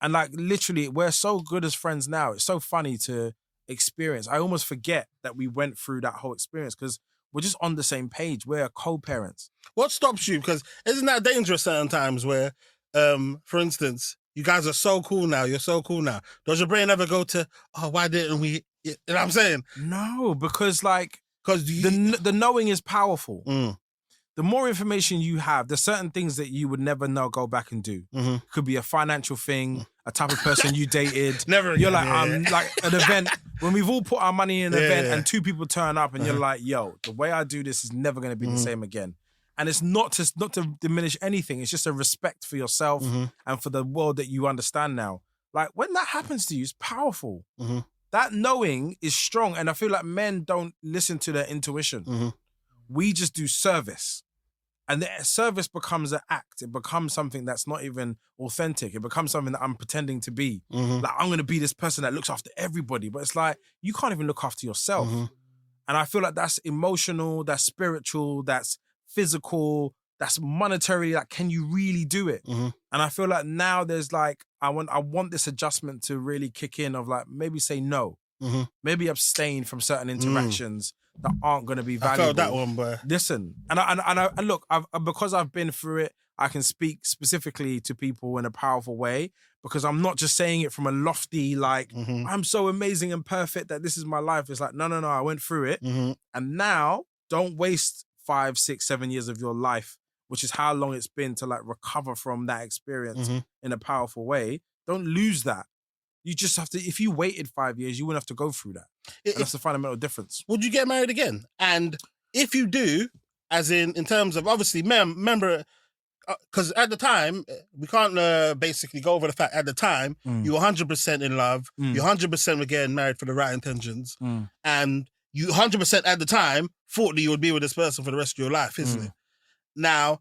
And like, literally, we're so good as friends now. It's so funny to experience. I almost forget that we went through that whole experience because we're just on the same page. We're co-parents. What stops you? Because isn't that dangerous certain times where, for instance, you guys are so cool now, you're so cool now. Does your brain ever go to, oh, why didn't we? You know what I'm saying? No, because like, Because the knowing is powerful. Mm. The more information you have, there's certain things that you would never know, go back and do. Mm-hmm. Could be a financial thing, a type of person you dated. Never You're again, like, like an event, when we've all put our money in an event yeah. and two people turn up and you're like, yo, the way I do this is never going to be the same again. And it's not to diminish anything. It's just a respect for yourself and for the world that you understand now. Like when that happens to you, it's powerful. That knowing is strong. And I feel like men don't listen to their intuition. We just do service. And the service becomes an act. It becomes something that's not even authentic. It becomes something that I'm pretending to be. Like, I'm going to be this person that looks after everybody. But it's like, you can't even look after yourself. And I feel like that's emotional, that's spiritual, that's physical, that's monetary. Like, can you really do it? And I feel like now there's like, I want this adjustment to really kick in of like, maybe say no. Maybe abstain from certain interactions that aren't going to be valuable. I felt that one, boy. Listen, and look, because I've been through it, I can speak specifically to people in a powerful way because I'm not just saying it from a lofty, like, I'm so amazing and perfect that this is my life. It's like, no, I went through it. And now don't waste 5, 6, 7 years of your life, which is how long it's been to like recover from that experience in a powerful way. Don't lose that. You just have to, if you waited 5 years, you wouldn't have to go through that. And that's the fundamental difference. Would you get married again? And if you do, as in terms of, obviously, remember, because at the time, we can't basically go over the fact, at the time, you were 100% in love, you 100% were getting married for the right intentions, and you 100% at the time thought that you would be with this person for the rest of your life, isn't it? Now,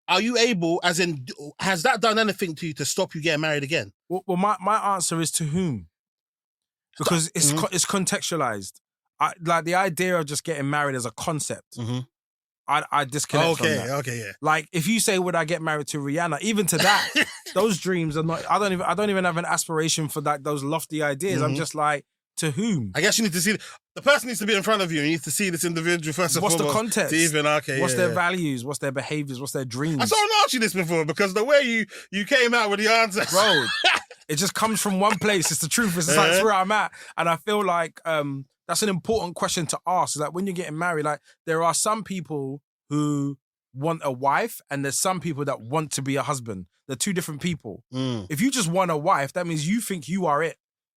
are you able, as in, has that done anything to you to stop you getting married again? Well, my answer is to whom? Because it's contextualized. Like the idea of just getting married as a concept, I disconnect from that. Okay, yeah. Like if you say, would I get married to Rihanna? Even to that, those dreams are not. I don't even have an aspiration for that. Those lofty ideas. I'm just like, to whom? I guess you need to see the person needs to be in front of you. You need to see this individual first. What's the context? To even what's their values? What's their behaviors? What's their dreams? I haven't asked you this before because the way you came out with the answer, bro, it just comes from one place. It's the truth. It's like, it's where I'm at, and I feel like that's an important question to ask. Is like when you're getting married, like there are some people who want a wife, and there's some people that want to be a husband. They're two different people. If you just want a wife, that means you think you are it.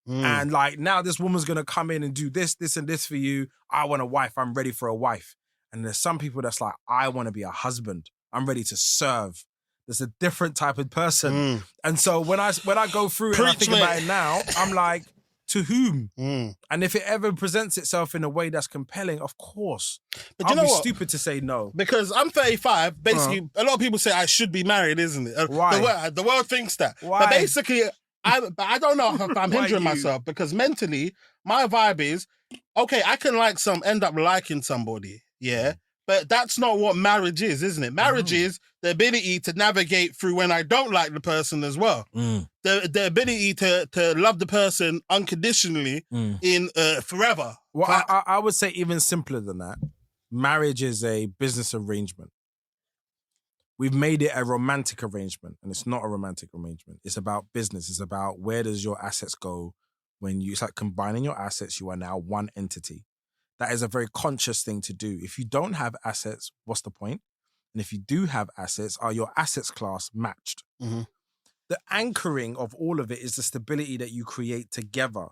And like now this woman's going to come in and do this, and this for you. I want a wife. I'm ready for a wife. And there's some people that's like, I want to be a husband. I'm ready to serve. There's a different type of person. And so when I go through it and I think about it now, I'm like, to whom? And if it ever presents itself in a way that's compelling, of course. But I'll be stupid to say no. Because I'm 35. Basically, a lot of people say I should be married, isn't it? Why? The world thinks that. Why? But basically, I don't know if I'm hindering myself because mentally, my vibe is, okay, I can end up liking somebody, yeah? But that's not what marriage is, isn't it? Marriage is the ability to navigate through when I don't like the person as well. The ability to love the person unconditionally in forever. Well, I would say even simpler than that. Marriage is a business arrangement. We've made it a romantic arrangement, and it's not a romantic arrangement. It's about business. It's about where does your assets go when it's like combining your assets, you are now one entity. That is a very conscious thing to do. If you don't have assets, what's the point? And if you do have assets, are your assets class matched? The anchoring of all of it is the stability that you create together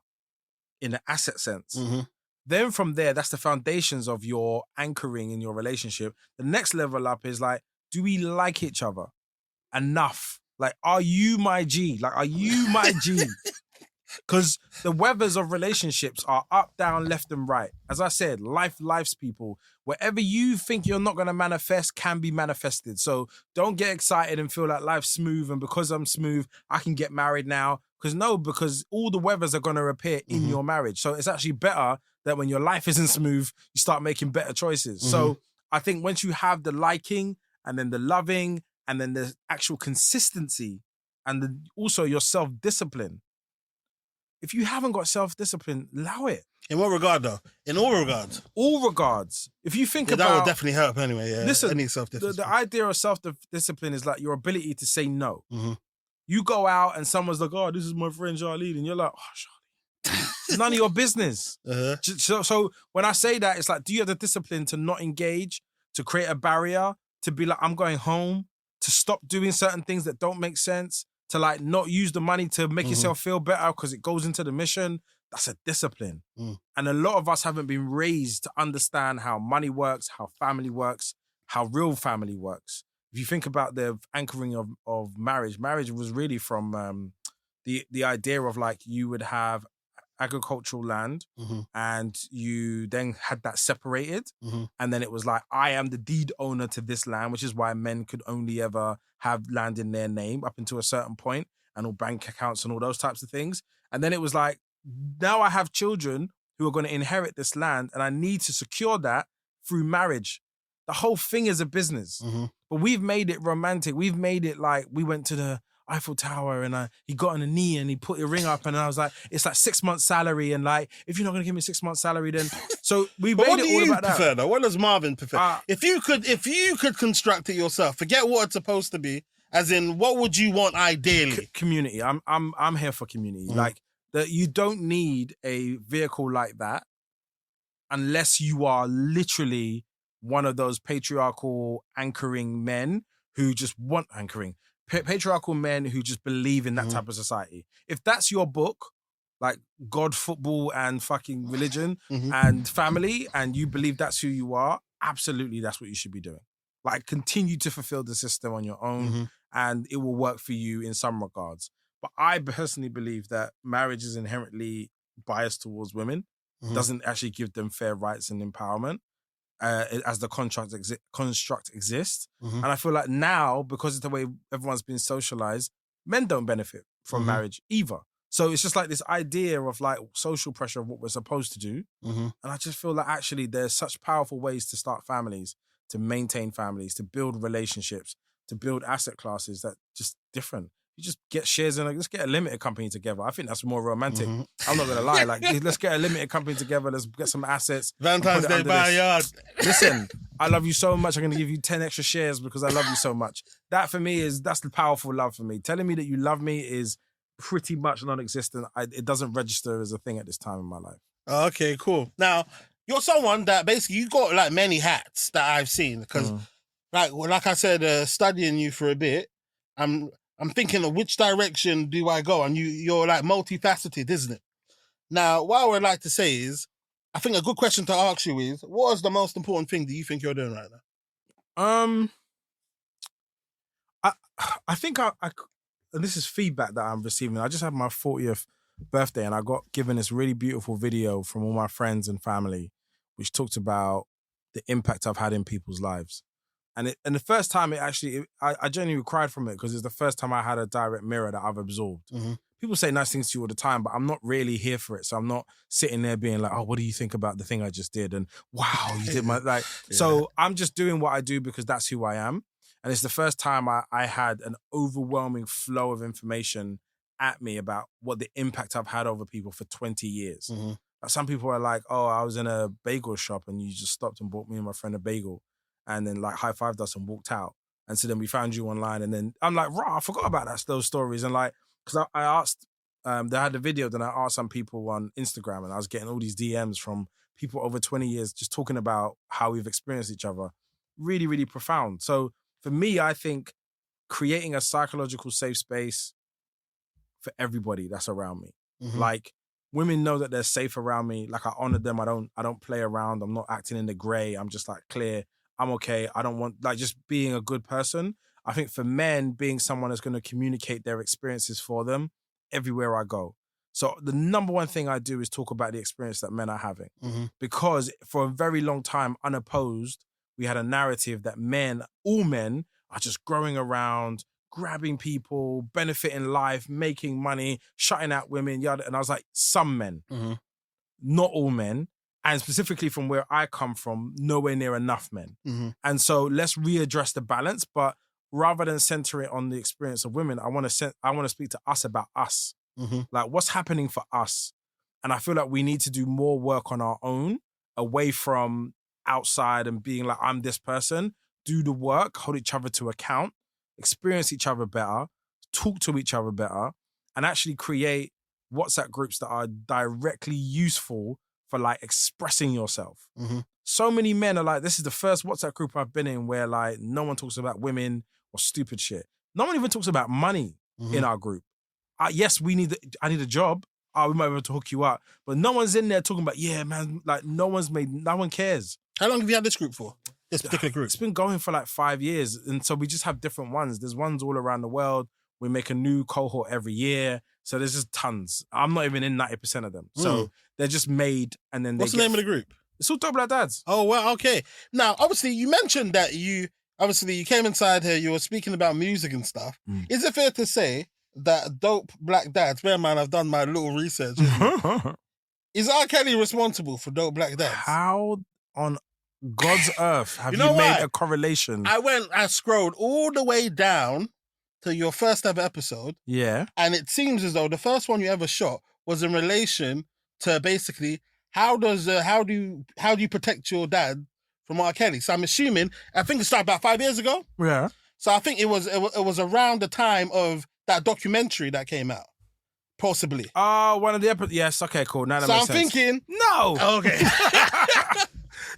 in an asset sense. Then from there, that's the foundations of your anchoring in your relationship. The next level up is like, do we like each other enough? Like, are you my G? Like, are you my G? Because the weathers of relationships are up, down, left, and right. As I said, life's people. Wherever you think you're not going to manifest can be manifested. So don't get excited and feel like life's smooth, and because I'm smooth, I can get married now. Because all the weathers are going to appear in your marriage. So it's actually better that when your life isn't smooth, you start making better choices. So I think once you have the liking, and then the loving, and then the actual consistency, and also your self-discipline, if you haven't got self-discipline, allow it. In what regard, though? In all regards? All regards. If you think that about... That would definitely help anyway, yeah. Listen, any self-discipline. The idea of self-discipline is like your ability to say no. You go out and someone's like, oh, this is my friend Charlene, and you're like, oh, Charlene. It's none of your business. So when I say that, it's like, do you have the discipline to not engage, to create a barrier, to be like, I'm going home, to stop doing certain things that don't make sense, to like not use the money to make yourself feel better because it goes into the mission? That's a discipline. And a lot of us haven't been raised to understand how money works, how family works, how real family works. If you think about the anchoring of marriage was really from the idea of like you would have agricultural land and you then had that separated and then it was like, I am the deed owner to this land, which is why men could only ever have land in their name up until a certain point and all bank accounts and all those types of things. And then it was like, now I have children who are going to inherit this land and I need to secure that through marriage. The whole thing is a business. But we've made it romantic. We've made it like we went to the Eiffel Tower and he got on a knee and he put a ring up and I was like, it's like 6 months salary and like, if you're not going to give me 6 months salary, then... So we made it all about that. What do you prefer though? What does Marvyn prefer? If you could construct it yourself, forget what it's supposed to be, as in what would you want ideally? Community. I'm here for community. Like, that you don't need a vehicle like that unless you are literally one of those patriarchal anchoring men who just want anchoring. Patriarchal men who just believe in that type of society. If that's your book, like God, football, and fucking religion and family, and you believe that's who you are, absolutely that's what you should be doing. Like, continue to fulfill the system on your own and it will work for you in some regards. But I personally believe that marriage is inherently biased towards women, doesn't actually give them fair rights and empowerment as the construct exists. And I feel like now, because of the way everyone's been socialized, men don't benefit from marriage either. So it's just like this idea of like social pressure of what we're supposed to do. And I just feel like actually there's such powerful ways to start families, to maintain families, to build relationships, to build asset classes that just different. You just get shares in, like, let's get a limited company together. I think that's more romantic. I'm not going to lie. Like, let's get a limited company together. Let's get some assets. Valentine's Day, buy a yard. Listen, I love you so much. I'm going to give you 10 extra shares because I love you so much. That for me that's the powerful love for me. Telling me that you love me is pretty much non-existent. It doesn't register as a thing at this time in my life. Okay, cool. Now, you're someone that basically, you got like many hats that I've seen because like I said, studying you for a bit, I'm thinking of which direction do I go? And you're like multifaceted, isn't it? Now, what I would like to say is, I think a good question to ask you is, what is the most important thing that you think you're doing right now? I think and this is feedback that I'm receiving. I just had my 40th birthday and I got given this really beautiful video from all my friends and family, which talked about the impact I've had in people's lives. And the first time I genuinely cried from it because it's the first time I had a direct mirror that I've absorbed. People say nice things to you all the time, but I'm not really here for it. So I'm not sitting there being like, oh, what do you think about the thing I just did? And wow, you did my, like, So I'm just doing what I do because that's who I am. And it's the first time I had an overwhelming flow of information at me about what the impact I've had over people for 20 years. Like, some people are like, oh, I was in a bagel shop and you just stopped and bought me and my friend a bagel. And then like high-fived us and walked out. And so then we found you online. And then I'm like, I forgot about those stories. And like, because I asked, they had the video, then I asked some people on Instagram and I was getting all these DMs from people over 20 years just talking about how we've experienced each other. Really, really profound. So for me, I think creating a psychological safe space for everybody that's around me. Like, women know that they're safe around me. Like, I honor them. I don't play around. I'm not acting in the gray. I'm just like clear. I'm okay. I don't want, like, just being a good person. I think for men, being someone that's going to communicate their experiences for them everywhere I go. So the number one thing I do is talk about the experience that men are having. Because for a very long time, unopposed, we had a narrative that all men are just growing around, grabbing people, benefiting life, making money, shutting out women, yada. And I was like, some men, not all men. And specifically from where I come from, nowhere near enough men. And so let's readdress the balance. But rather than center it on the experience of women, I want to speak to us about us. Like, what's happening for us? And I feel like we need to do more work on our own, away from outside and being like, I'm this person. Do the work, hold each other to account, experience each other better, talk to each other better, and actually create WhatsApp groups that are directly useful for like expressing yourself. So many men are like, this is the first WhatsApp group I've been in where like no one talks about women or stupid shit. No one even talks about money in our group. Yes, I need a job. We might be able to hook you up. But no one's in there talking about, yeah, man, like no one cares. How long have you had this group for? This particular group? It's been going for like 5 years. And so we just have different ones. There's ones all around the world. We make a new cohort every year. So there's just tons. I'm not even in 90% of them. So they're just made and then What's the name of the group? It's all Dope Black Dads. Oh, well, okay. Now, obviously, you mentioned that you came inside here, you were speaking about music and stuff. Is it fair to say that Dope Black Dads, bear in mind, I've done my little research. Is R. Kelly responsible for Dope Black Dads? How on God's earth have you made a correlation? I scrolled all the way down to your first ever episode. Yeah. And it seems as though the first one you ever shot was in relation to basically how do you protect your dad from R. Kelly? So I'm assuming, I think it started about 5 years ago. Yeah. So I think it was around the time of that documentary that came out, possibly. Oh, one of the episodes. Yes. Okay. Cool. Now that so makes I'm sense. thinking, no. Okay.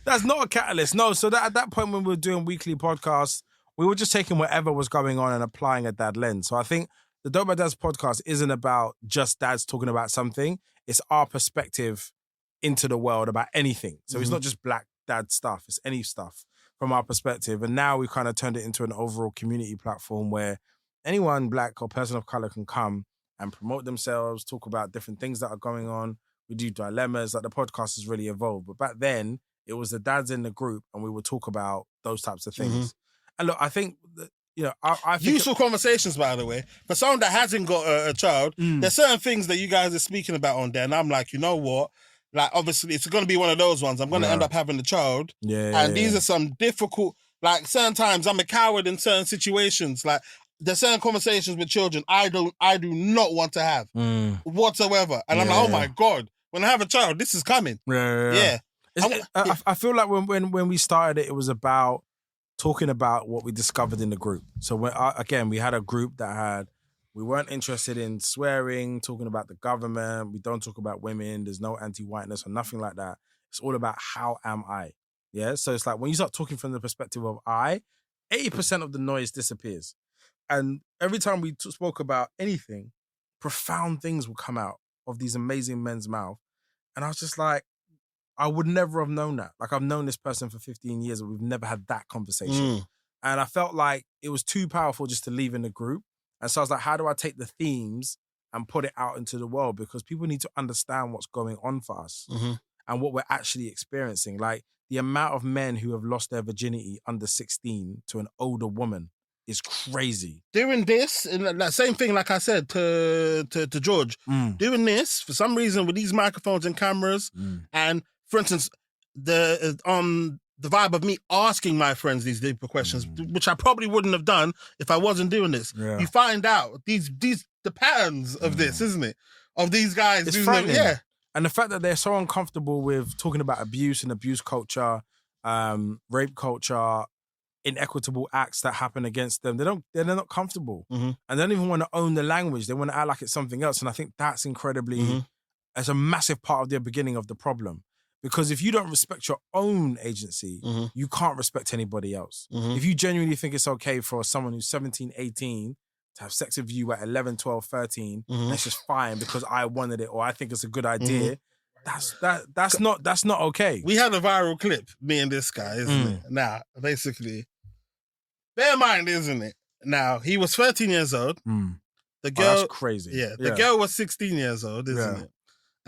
That's not a catalyst. No. So at that point when we were doing weekly podcasts, we were just taking whatever was going on and applying a dad lens. So I think the Dope Black Dads podcast isn't about just dads talking about something. It's our perspective into the world about anything. So it's not just black dad stuff. It's any stuff from our perspective. And now we've kind of turned it into an overall community platform where anyone black or person of color can come and promote themselves, talk about different things that are going on. We do dilemmas. Like the podcast has really evolved. But back then, it was the dads in the group and we would talk about those types of things. And look, I think that, I think useful conversations, by the way. For someone that hasn't got a child, there's certain things that you guys are speaking about on there, and I'm like, you know what? Like, obviously, it's going to be one of those ones. I'm going to end up having a child, and these are some difficult. Like, certain times, I'm a coward in certain situations. Like, there's certain conversations with children I do not want to have whatsoever, and I'm like, oh my God, when I have a child, this is coming. Yeah. I feel like when we started it was about talking about what we discovered in the group. So when, we had a group that we weren't interested in swearing, talking about the government. We don't talk about women. There's no anti-whiteness or nothing like that. It's all about how am I? Yeah. So it's like when you start talking from the perspective of 80% of the noise disappears. And every time we spoke about anything, profound things would come out of these amazing men's mouth. And I was just like, I would never have known that. Like, I've known this person for 15 years, but we've never had that conversation. And I felt like it was too powerful just to leave in the group. And so I was like, how do I take the themes and put it out into the world? Because people need to understand what's going on for us and what we're actually experiencing. Like, the amount of men who have lost their virginity under 16 to an older woman is crazy. Doing this, and that same thing, like I said to George, doing this, for some reason, with these microphones and cameras, and for instance, the vibe of me asking my friends these deeper questions, which I probably wouldn't have done if I wasn't doing this. Yeah. You find out the patterns of this, isn't it? Of these guys. It's frightening. Yeah. And the fact that they're so uncomfortable with talking about abuse and abuse culture, rape culture, inequitable acts that happen against them, they're not comfortable. And they don't even want to own the language. They want to act like it's something else. And I think that's incredibly, it's a massive part of the beginning of the problem. Because if you don't respect your own agency, you can't respect anybody else. If you genuinely think it's okay for someone who's 17, 18 to have sex with you at 11, 12, 13, that's just fine because I wanted it or I think it's a good idea. That's not okay. We had a viral clip, me and this guy, isn't it? Now, basically, bear in mind, isn't it? Now, he was 13 years old. The girl, that's crazy. Yeah, the girl was 16 years old, isn't it?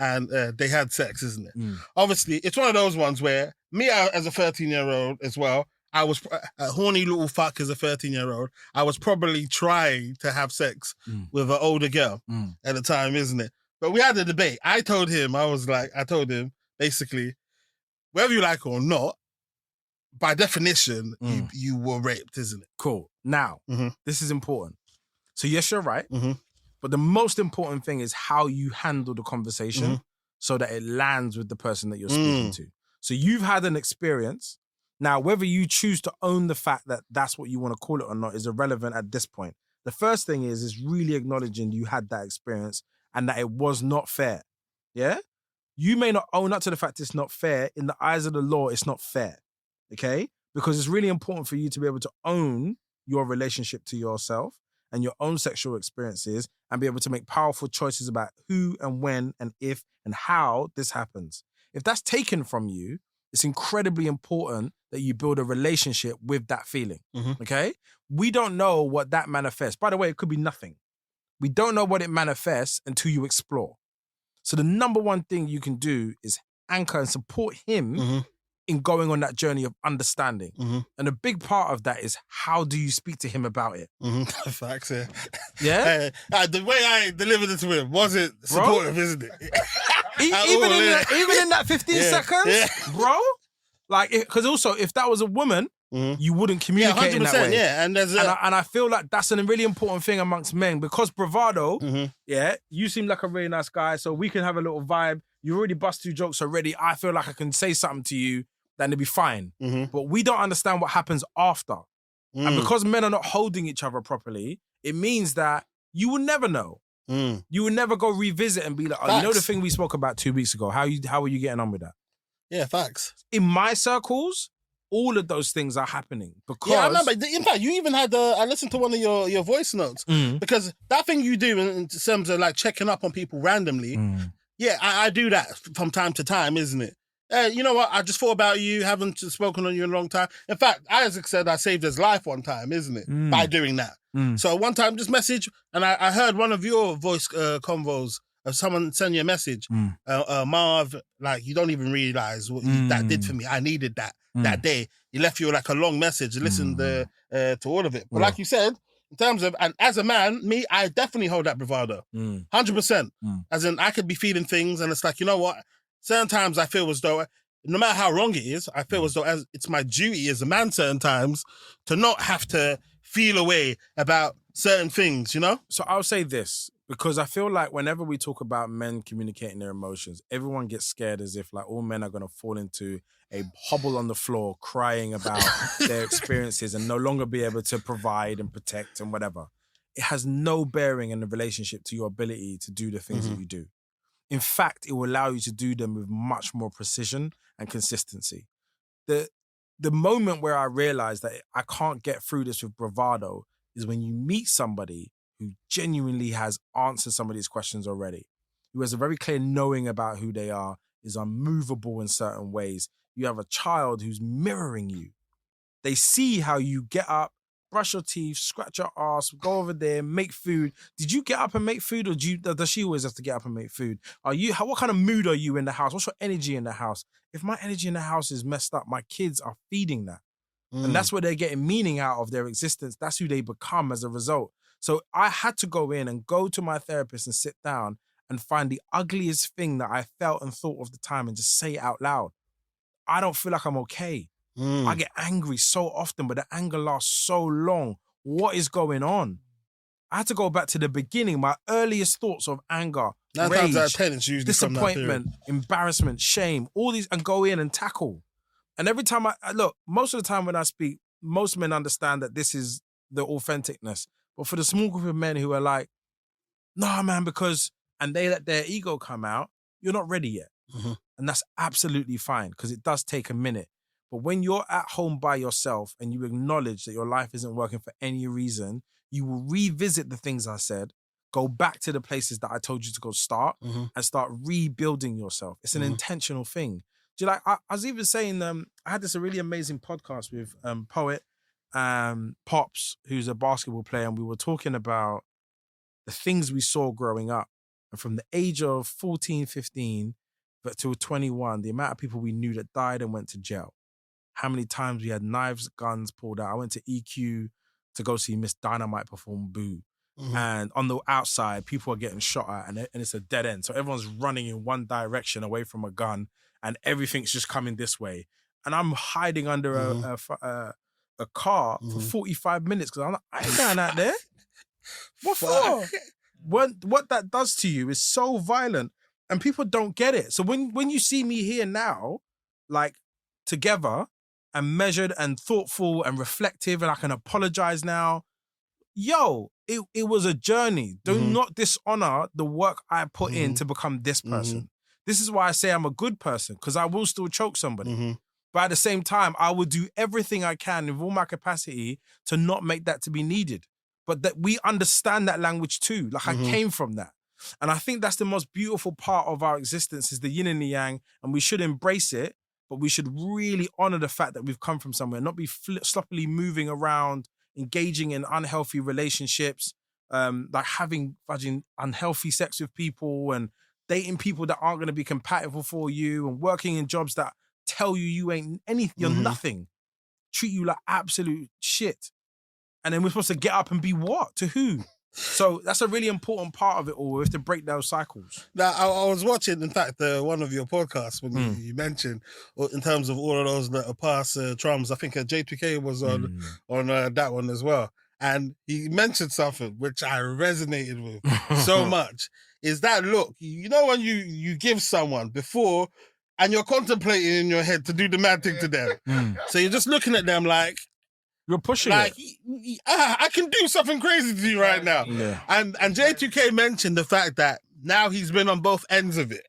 And they had sex, isn't it? Obviously, it's one of those ones where me as a 13-year-old as well, I was a horny little fuck as a 13-year-old. I was probably trying to have sex with an older girl at the time, isn't it? But we had a debate. I told him, basically, whether you like it or not, by definition, you were raped, isn't it? Cool. Now, this is important. So yes, you're right. But the most important thing is how you handle the conversation so that it lands with the person that you're speaking to. So you've had an experience. Now, whether you choose to own the fact that that's what you want to call it or not is irrelevant at this point. The first thing is really acknowledging you had that experience and that it was not fair. Yeah? You may not own up to the fact it's not fair. In the eyes of the law, it's not fair. Okay? Because it's really important for you to be able to own your relationship to yourself and your own sexual experiences and be able to make powerful choices about who and when and if and how this happens. If that's taken from you, it's incredibly important that you build a relationship with that feeling, okay? We don't know what that manifests. By the way, it could be nothing. We don't know what it manifests until you explore. So the number one thing you can do is anchor and support him in going on that journey of understanding. And a big part of that is how do you speak to him about it? Facts, yeah. Yeah? The way I delivered it to him wasn't supportive, isn't it? Even in that 15 seconds, bro. Like, because also, if that was a woman, you wouldn't communicate in that way. Yeah, and there's and I feel like that's a really important thing amongst men because bravado, you seem like a really nice guy, so we can have a little vibe. You already bust 2 jokes already. I feel like I can say something to you, then it'll be fine. But we don't understand what happens after. And because men are not holding each other properly, it means that you will never know. You will never go revisit and be like, oh, you know the thing we spoke about 2 weeks ago? How are you getting on with that? Yeah, facts. In my circles, all of those things are happening because... Yeah, I remember. In fact, you even had... I listened to one of your voice notes because that thing you do in terms of like checking up on people randomly, I do that from time to time, isn't it? You know what? I just thought about you, haven't spoken on you in a long time. In fact, Isaac said I saved his life one time, isn't it? By doing that. So one time, just message, and I heard one of your voice convos of someone send you a message. Marv, like, you don't even realize what that did for me. I needed that day. He left you like a long message. Listened to all of it. But like you said, in terms of, and as a man, me, I definitely hold that bravado. 100%. As in, I could be feeling things, and it's like, you know what? Certain times I feel as though, no matter how wrong it is, I feel as though it's my duty as a man certain times to not have to feel a way about certain things, you know? So I'll say this, because I feel like whenever we talk about men communicating their emotions, everyone gets scared as if like all men are going to fall into a hobble on the floor crying about their experiences and no longer be able to provide and protect and whatever. It has no bearing in the relationship to your ability to do the things that you do. In fact, it will allow you to do them with much more precision and consistency. The moment where I realized that I can't get through this with bravado is when you meet somebody who genuinely has answered some of these questions already, who has a very clear knowing about who they are, is unmovable in certain ways. You have a child who's mirroring you. They see how you get up, brush your teeth, scratch your ass, go over there, make food. Did you get up and make food, or does she always have to get up and make food? What kind of mood are you in the house? What's your energy in the house? If my energy in the house is messed up, my kids are feeding that. And that's where they're getting meaning out of their existence. That's who they become as a result. So I had to go in and go to my therapist and sit down and find the ugliest thing that I felt and thought of the time and just say it out loud. I don't feel like I'm okay. I get angry so often, but the anger lasts so long. What is going on? I had to go back to the beginning, my earliest thoughts of anger, 9 rage, times out of 10, it's usually disappointment, embarrassment, shame, all these, and go in and tackle. And every time look, most of the time when I speak, most men understand that this is the authenticness. But for the small group of men who are like, nah, man, and they let their ego come out, you're not ready yet. And that's absolutely fine, because it does take a minute. But when you're at home by yourself and you acknowledge that your life isn't working for any reason, you will revisit the things I said, go back to the places that I told you to go start, and start rebuilding yourself. It's an intentional thing. Do you like? I was even saying, I had this really amazing podcast with poet Pops, who's a basketball player, and we were talking about the things we saw growing up. And from the age of 14, 15, but till 21, the amount of people we knew that died and went to jail. How many times we had knives, guns pulled out. I went to EQ to go see Miss Dynamite perform Boo. And on the outside, people are getting shot at, and it's a dead end. So everyone's running in one direction away from a gun, and everything's just coming this way. And I'm hiding under a car for 45 minutes because I'm like, I ain't going out there. What for? what that does to you is so violent, and people don't get it. So when you see me here now, like together and measured and thoughtful and reflective, and I can apologize now. Yo, it was a journey. Do not dishonor the work I put in to become this person. This is why I say I'm a good person, because I will still choke somebody. But at the same time, I will do everything I can with all my capacity to not make that to be needed. But that we understand that language too. Like I came from that. And I think that's the most beautiful part of our existence is the yin and the yang, and we should embrace it, but we should really honor the fact that we've come from somewhere, not be sloppily moving around, engaging in unhealthy relationships, like having unhealthy sex with people and dating people that aren't going to be compatible for you and working in jobs that tell you ain't anything, you're nothing, treat you like absolute shit. And then we're supposed to get up and be what? To who? So that's a really important part of it all. We have to break those cycles. Now, I was watching, in fact, one of your podcasts when you mentioned, in terms of all of those that are past trums, I think J2K was on that one as well. And he mentioned something which I resonated with so much, is that, look, you know when you give someone before and you're contemplating in your head to do the mad thing to them. So you're just looking at them like, you're pushing like, it. I can do something crazy to you right now. Yeah. And J2K mentioned the fact that now he's been on both ends of it.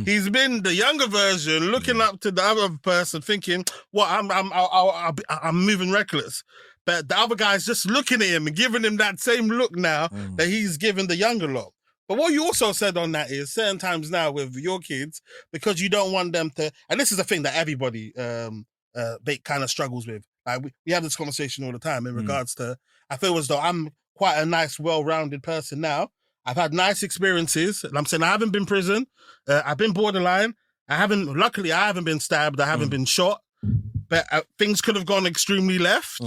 He's been the younger version, looking up to the other person, thinking, "What? I'm moving reckless." But the other guy's just looking at him and giving him that same look now that he's giving the younger lot. But what you also said on that is certain times now with your kids, because you don't want them to, and this is a thing that everybody they kind of struggles with. Like we have this conversation all the time in regards to, I feel as though I'm quite a nice, well-rounded person now. I've had nice experiences. And I'm saying I haven't been in prison. I've been borderline. Luckily, I haven't been stabbed. I haven't been shot. But things could have gone extremely left.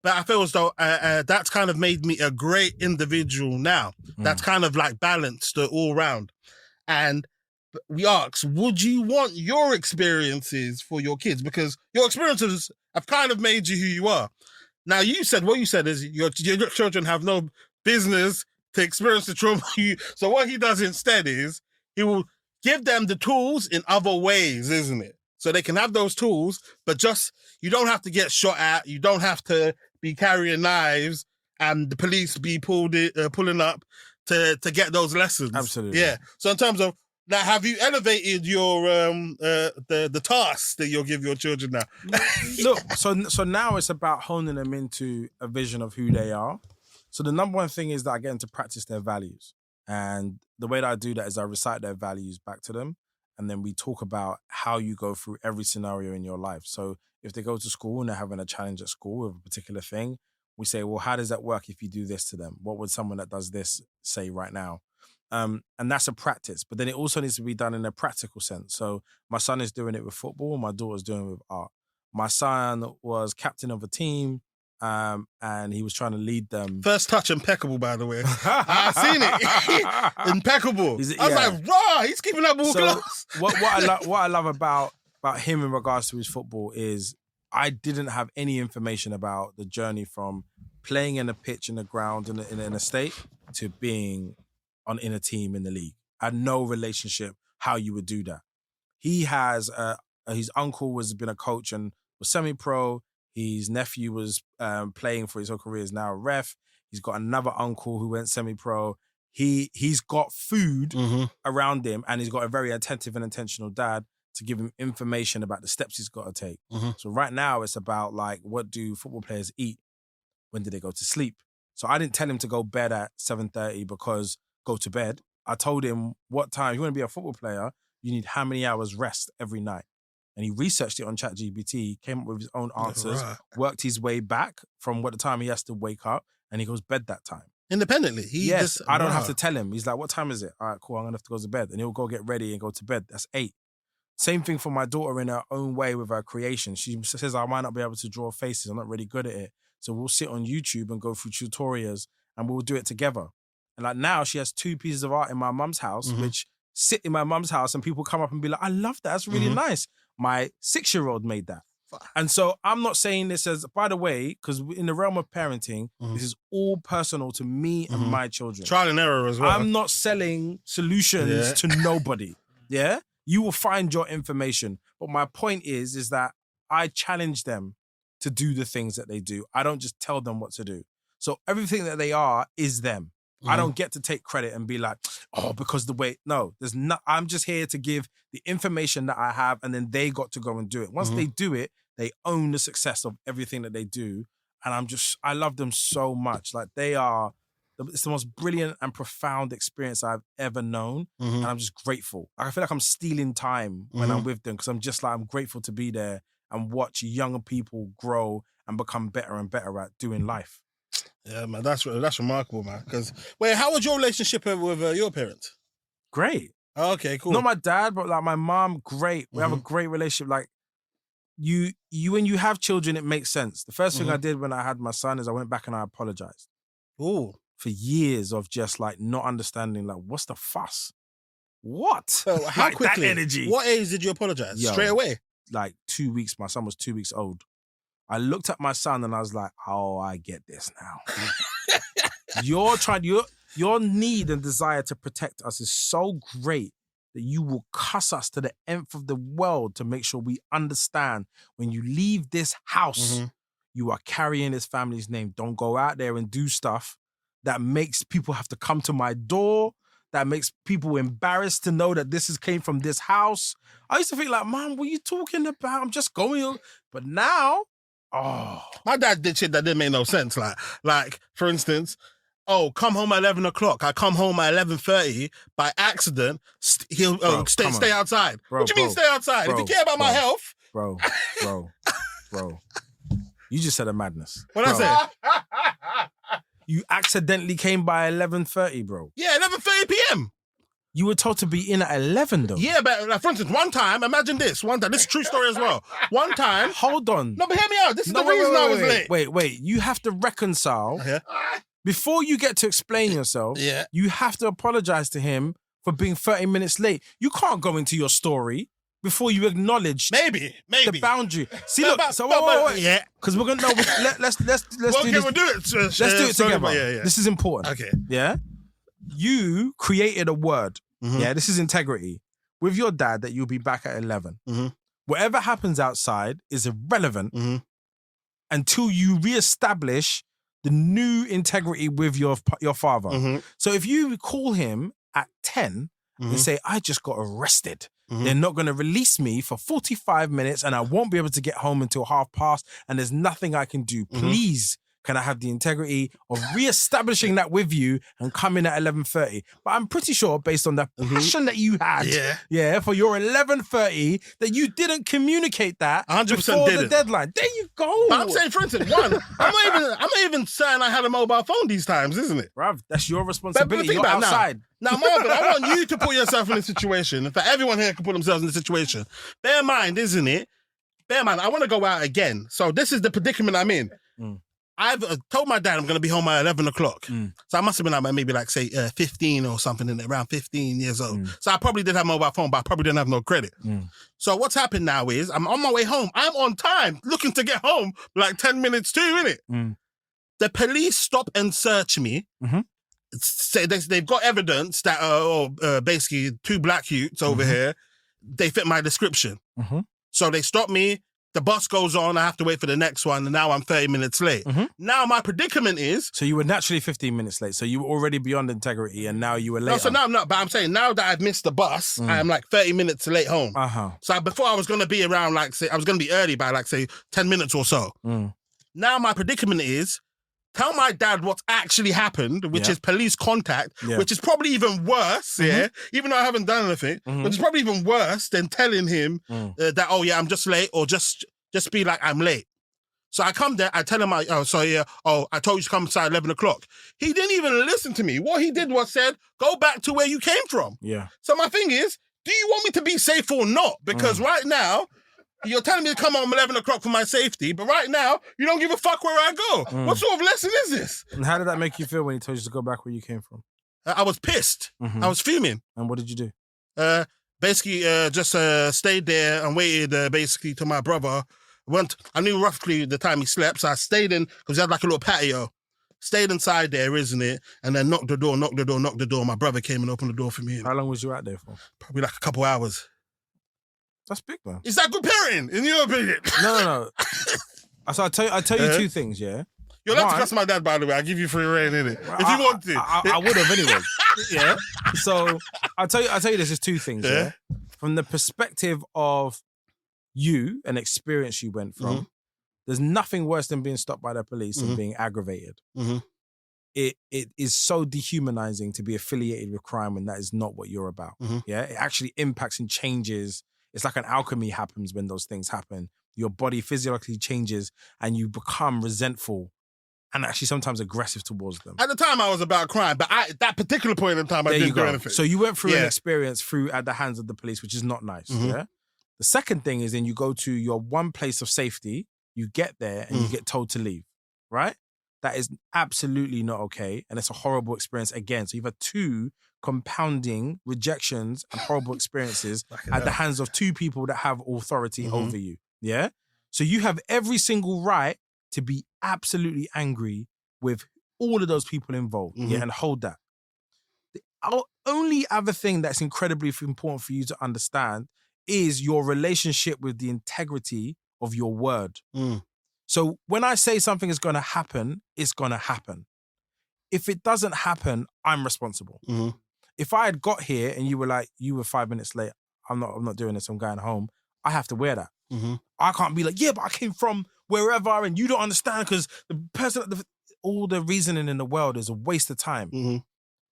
But I feel as though that's kind of made me a great individual now. That's kind of like balanced all round. And we ask, would you want your experiences for your kids? Because your experiences have kind of made you who you are. Now, what you said is your children have no business to experience the trauma. So what he does instead is he will give them the tools in other ways, isn't it? So they can have those tools, but just, you don't have to get shot at. You don't have to be carrying knives and the police be pulling up to get those lessons. Absolutely. Yeah. So in terms of, now, have you elevated your the tasks that you'll give your children now? Look, so now it's about honing them into a vision of who they are. So the number one thing is that I get them to practice their values. And the way that I do that is I recite their values back to them. And then we talk about how you go through every scenario in your life. So if they go to school and they're having a challenge at school with a particular thing, we say, well, how does that work if you do this to them? What would someone that does this say right now? And that's a practice, but then it also needs to be done in a practical sense. So my son is doing it with football, my daughter's doing it with art. My son was captain of a team, and he was trying to lead them. First touch impeccable, by the way. I've seen it. Impeccable. I was like, raw, he's keeping that ball close. What I love about him in regards to his football is I didn't have any information about the journey from playing in a pitch in the ground in an estate to being in a team in the league. I had no relationship how you would do that. He has his uncle has been a coach and was semi-pro. His nephew was playing for his whole career, is now a ref. He's got another uncle who went semi-pro. He's got food around him, and he's got a very attentive and intentional dad to give him information about the steps he's got to take. So right now it's about like, what do football players eat? When do they go to sleep? So I didn't tell him to go bed at 7:30 because go to bed. I told him what time, if you want to be a football player, you need how many hours rest every night. And he researched it on ChatGPT, came up with his own answers, worked his way back from what the time he has to wake up, and he goes bed that time. Independently? I don't have to tell him. He's like, what time is it? All right, cool, I'm going to have to go to bed. And he'll go get ready and go to bed. That's 8. Same thing for my daughter in her own way with her creation. She says, I might not be able to draw faces. I'm not really good at it. So we'll sit on YouTube and go through tutorials and we'll do it together. And like now she has 2 pieces of art in my mum's house, which sit in my mum's house and people come up and be like, I love that. That's really nice. My 6-year-old made that. And so I'm not saying this as, by the way, because in the realm of parenting, this is all personal to me and my children. Trial and error as well. I'm not selling solutions to nobody. Yeah? You will find your information. But my point is that I challenge them to do the things that they do. I don't just tell them what to do. So everything that they are is them. I don't get to take credit and be like, oh, because the way, no, there's not, I'm just here to give the information that I have and then they got to go and do it. Once they do it, they own the success of everything that they do. And I love them so much. Like it's the most brilliant and profound experience I've ever known. And I'm just grateful. I feel like I'm stealing time when I'm with them because I'm grateful to be there and watch younger people grow and become better and better at doing life. Yeah, man, that's remarkable, man. Because wait, how was your relationship with your parents? Great. Oh, okay, cool. Not my dad, but like my mom, great. We have a great relationship. Like you when you have children, it makes sense. The first thing I did when I had my son is I went back and I apologized. Ooh. For years of just like not understanding, like, what's the fuss? What? So how like, quickly? That energy. What age did you apologize? Yo, straight away? Like 2 weeks. My son was 2 weeks old. I looked at my son and I was like, oh, I get this now. Your need and desire to protect us is so great that you will cuss us to the nth of the world to make sure we understand when you leave this house, you are carrying this family's name. Don't go out there and do stuff that makes people have to come to my door, that makes people embarrassed to know that came from this house. I used to think like, Mom, what are you talking about? I'm just going. But now, my dad did shit that didn't make no sense. Like for instance, come home at 11 o'clock. I come home at 11:30 by accident. He'll stay outside. Bro, what do you mean stay outside? If you care about my health. Bro. You just said a madness. What I say? You accidentally came by 11:30, bro. Yeah, 11:30 p.m. You were told to be in at 11, though. Yeah, but like, for instance, one time, imagine this. One time, this is a true story as well. One time. Hold on. No, but hear me out. This is the reason I was late. Wait. You have to reconcile. Yeah. Before you get to explain yourself, you have to apologize to him for being 30 minutes late. You can't go into your story before you acknowledge maybe the boundary. See, look. Wait. Yeah, because we're gonna let's do this. We'll do it. Let's do it together. Yeah. This is important. Okay. Yeah. You created a word. Yeah. This is integrity with your dad that you'll be back at 11. Whatever happens outside is irrelevant until you reestablish the new integrity with your father. So if you call him at 10 and say, I just got arrested. They're not going to release me for 45 minutes and I won't be able to get home until 1:30 and there's nothing I can do. Please, can I have the integrity of reestablishing that with you and come in at 11:30? But I'm pretty sure based on the passion that you had for your 11:30 that you didn't communicate that 100% before didn't. the deadline. There you go. But I'm saying, for instance, I'm not even saying I had a mobile phone these times, isn't it? Bruv, that's your responsibility. But You're outside. Now, Marvyn, I want you to put yourself in a situation. In fact, everyone here can put themselves in a situation. Bear in mind, isn't it? Bear in mind, I want to go out again. So this is the predicament I'm in. I've told my dad I'm going to be home at 11 o'clock. So I must have been maybe like, say, 15 or something, around 15 years old. So I probably did have a mobile phone, but I probably didn't have no credit. So what's happened now is I'm on my way home. I'm on time, looking to get home, like 10 minutes too, innit? The police stop and search me. Say they've got evidence that basically two black youths over here, they fit my description. So they stop me. The bus goes on. I have to wait for the next one. And now I'm 30 minutes late. Now my predicament is... So you were naturally 15 minutes late. So you were already beyond integrity and now you were late. No, so now I'm not. But I'm saying now that I've missed the bus, I'm like 30 minutes late home. So before I was going to be around I was going to be early by 10 minutes or so. Now my predicament is... Tell my dad what's actually happened, which is police contact, which is probably even worse, even though I haven't done anything, but it's probably even worse than telling him that, I'm just late, or just be like, I'm late. So I come there, I tell him, I told you to come inside 11 o'clock. He didn't even listen to me. What he did was said, go back to where you came from. So my thing is, do you want me to be safe or not? Because right now, you're telling me to come home 11 o'clock for my safety, but right now, you don't give a fuck where I go. What sort of lesson is this? And how did that make you feel when he told you to go back where you came from? I was pissed. I was fuming. And what did you do? Basically, just stayed there and waited, basically, till my brother I knew roughly the time he slept, so I stayed in, because he had like a little patio. Stayed inside there, isn't it? And then knocked the door. My brother came and opened the door for me. How long was you out there for? Probably like a couple hours. That's big, man. Is that good parenting, in your opinion? No. So I'll tell you two things, yeah? You'll have to cuss my dad, by the way. I'll give you free reign, innit? If you want to. I would have anyway. Yeah. So I'll tell you this is two things, yeah? From the perspective of you, an experience you went from, there's nothing worse than being stopped by the police and being aggravated. It is so dehumanizing to be affiliated with crime when that is not what you're about. Yeah, it actually impacts and changes. It's like an alchemy happens when those things happen. Your body physiologically changes and you become resentful and actually sometimes aggressive towards them. At the time, I was about crime, but at that particular point in time, I didn't do anything. So you went through an experience at the hands of the police, which is not nice. Yeah. The second thing is then you go to your one place of safety. You get there and you get told to leave, right? That is absolutely not okay. And it's a horrible experience again. So you've had two compounding rejections and horrible experiences at the hands of two people that have authority over you. Yeah? So you have every single right to be absolutely angry with all of those people involved. Yeah, and hold that. The only other thing that's incredibly important for you to understand is your relationship with the integrity of your word. So when I say something is going to happen, it's going to happen. If it doesn't happen, I'm responsible. If I had got here and you were 5 minutes late, I'm not doing this, I'm going home, I have to wear that. I can't be like, yeah, but I came from wherever and you don't understand because the person, all the reasoning in the world is a waste of time.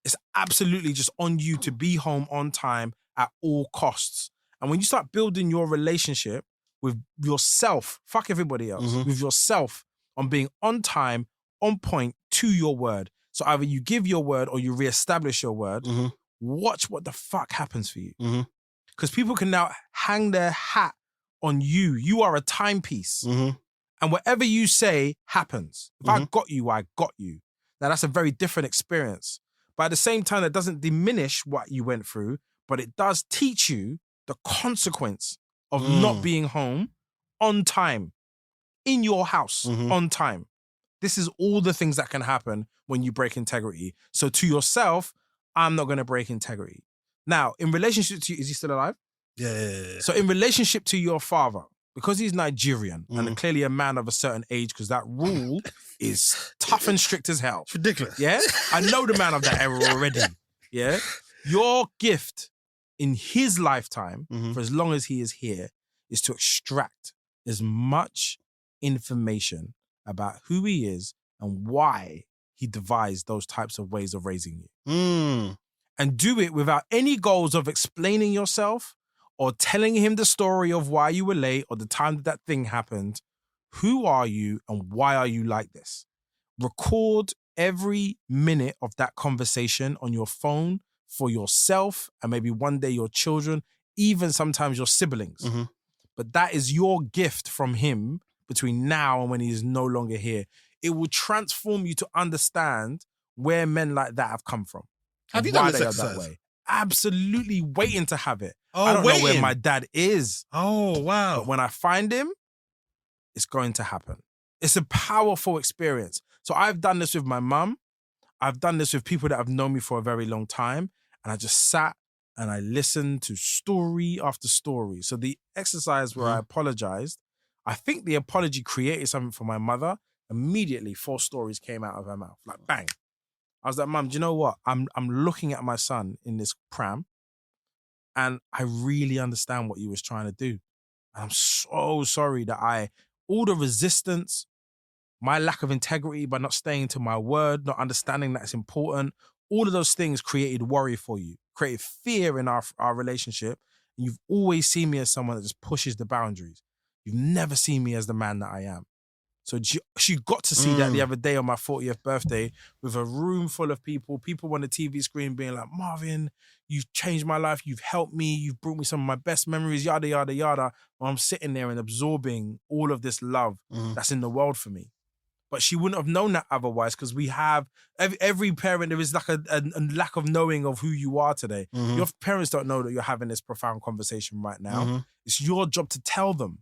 It's absolutely just on you to be home on time at all costs. And when you start building your relationship with yourself, fuck everybody else, with yourself on being on time, on point to your word. So either you give your word or you reestablish your word, watch what the fuck happens for you. Because people can now hang their hat on you. You are a timepiece. And whatever you say happens. If I got you, I got you. Now that's a very different experience. But at the same time, that doesn't diminish what you went through, but it does teach you the consequence of not being home on time, in your house, on time. This is all the things that can happen when you break integrity. So to yourself, I'm not going to break integrity. Now, in relationship to you, is he still alive? Yeah. So in relationship to your father, because he's Nigerian and clearly a man of a certain age, because that rule is tough and strict as hell. It's ridiculous. Yeah? I know the man of that era already. Yeah? Your gift in his lifetime, for as long as he is here, is to extract as much information about who he is and why he devised those types of ways of raising you. And do it without any goals of explaining yourself or telling him the story of why you were late or the time that thing happened. Who are you and why are you like this? Record every minute of that conversation on your phone for yourself and maybe one day your children, even sometimes your siblings. But that is your gift from him between now and when he is no longer here. It will transform you to understand where men like that have come from. Have you done this exercise? That way. Absolutely waiting to have it. Oh, I don't know where my dad is. Oh, wow. But when I find him, it's going to happen. It's a powerful experience. So I've done this with my mum. I've done this with people that have known me for a very long time. And I just sat and I listened to story after story. So the exercise where I apologized, I think the apology created something for my mother. Immediately, 4 stories came out of her mouth. Like, bang. I was like, Mum, do you know what? I'm looking at my son in this pram and I really understand what you was trying to do. And I'm so sorry that all the resistance, my lack of integrity by not staying to my word, not understanding that it's important, all of those things created worry for you, created fear in our relationship. And you've always seen me as someone that just pushes the boundaries. You've never seen me as the man that I am. So she got to see that the other day on my 40th birthday with a room full of people on the TV screen being like, Marvyn, you've changed my life. You've helped me. You've brought me some of my best memories, yada, yada, yada. While I'm sitting there and absorbing all of this love that's in the world for me. But she wouldn't have known that otherwise because we have, every parent, there is like a lack of knowing of who you are today. Your parents don't know that you're having this profound conversation right now. It's your job to tell them.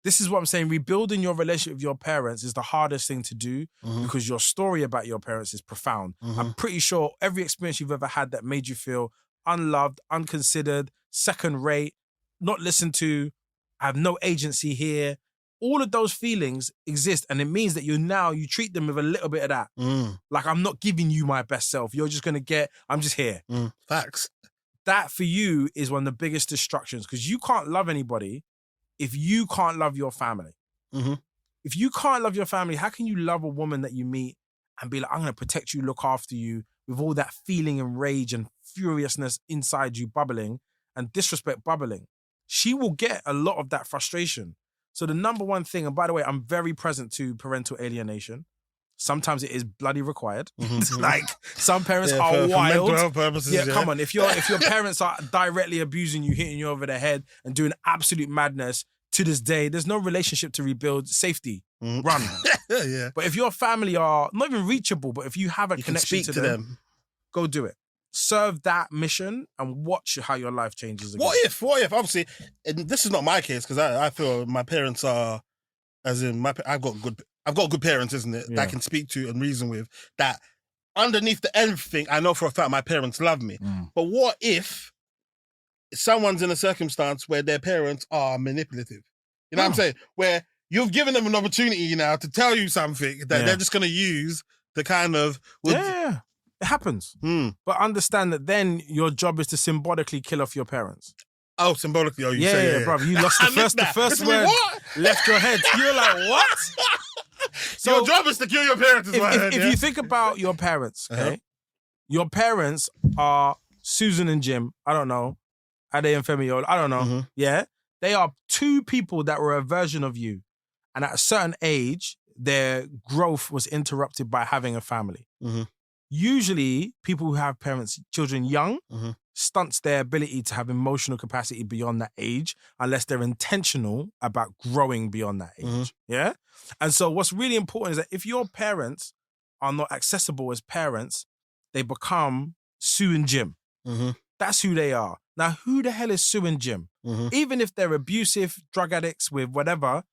This is what I'm saying. Rebuilding your relationship with your parents is the hardest thing to do because your story about your parents is profound. I'm pretty sure every experience you've ever had that made you feel unloved, unconsidered, second rate, not listened to, I have no agency here. All of those feelings exist, and it means that you treat them with a little bit of that. Like, I'm not giving you my best self. You're just going to get, I'm just here. Facts. That for you is one of the biggest distractions because you can't love anybody if you can't love your family. If you can't love your family, how can you love a woman that you meet and be like, I'm going to protect you, look after you, with all that feeling and rage and furiousness inside you bubbling and disrespect bubbling? She will get a lot of that frustration. So the number one thing, and by the way, I'm very present to parental alienation. Sometimes it is bloody required. Like, some parents are for wild. mental health purposes, Come on. If your parents are directly abusing you, hitting you over the head and doing absolute madness, to this day, there's no relationship to rebuild. Safety. Run. But if your family are not even reachable, but if you have a connection to them, go do it. Serve that mission and watch how your life changes again. What if, obviously, and this is not my case, because I feel my parents are, as in, I've got good parents, isn't it, that I can speak to and reason with, that underneath everything, I know for a fact my parents love me. But what if someone's in a circumstance where their parents are manipulative? You know what I'm saying? Where you've given them an opportunity now to tell you something that they're just going to use to kind of... It happens. But understand that then your job is to symbolically kill off your parents. Oh, symbolically? Oh, you say, brother. You lost the first word, left your head. You're like, what? So your job is to kill your parents, is what I heard, if you think about your parents, okay? Your parents are Susan and Jim. I don't know. Ade and Femi, I don't know. Yeah? They are two people that were a version of you. And at a certain age, their growth was interrupted by having a family. Usually, people who have children young, stunts their ability to have emotional capacity beyond that age, unless they're intentional about growing beyond that age. Yeah? And so what's really important is that if your parents are not accessible as parents, they become Sue and Jim. That's who they are. Now, who the hell is Sue and Jim? Even if they're abusive, drug addicts with whatever,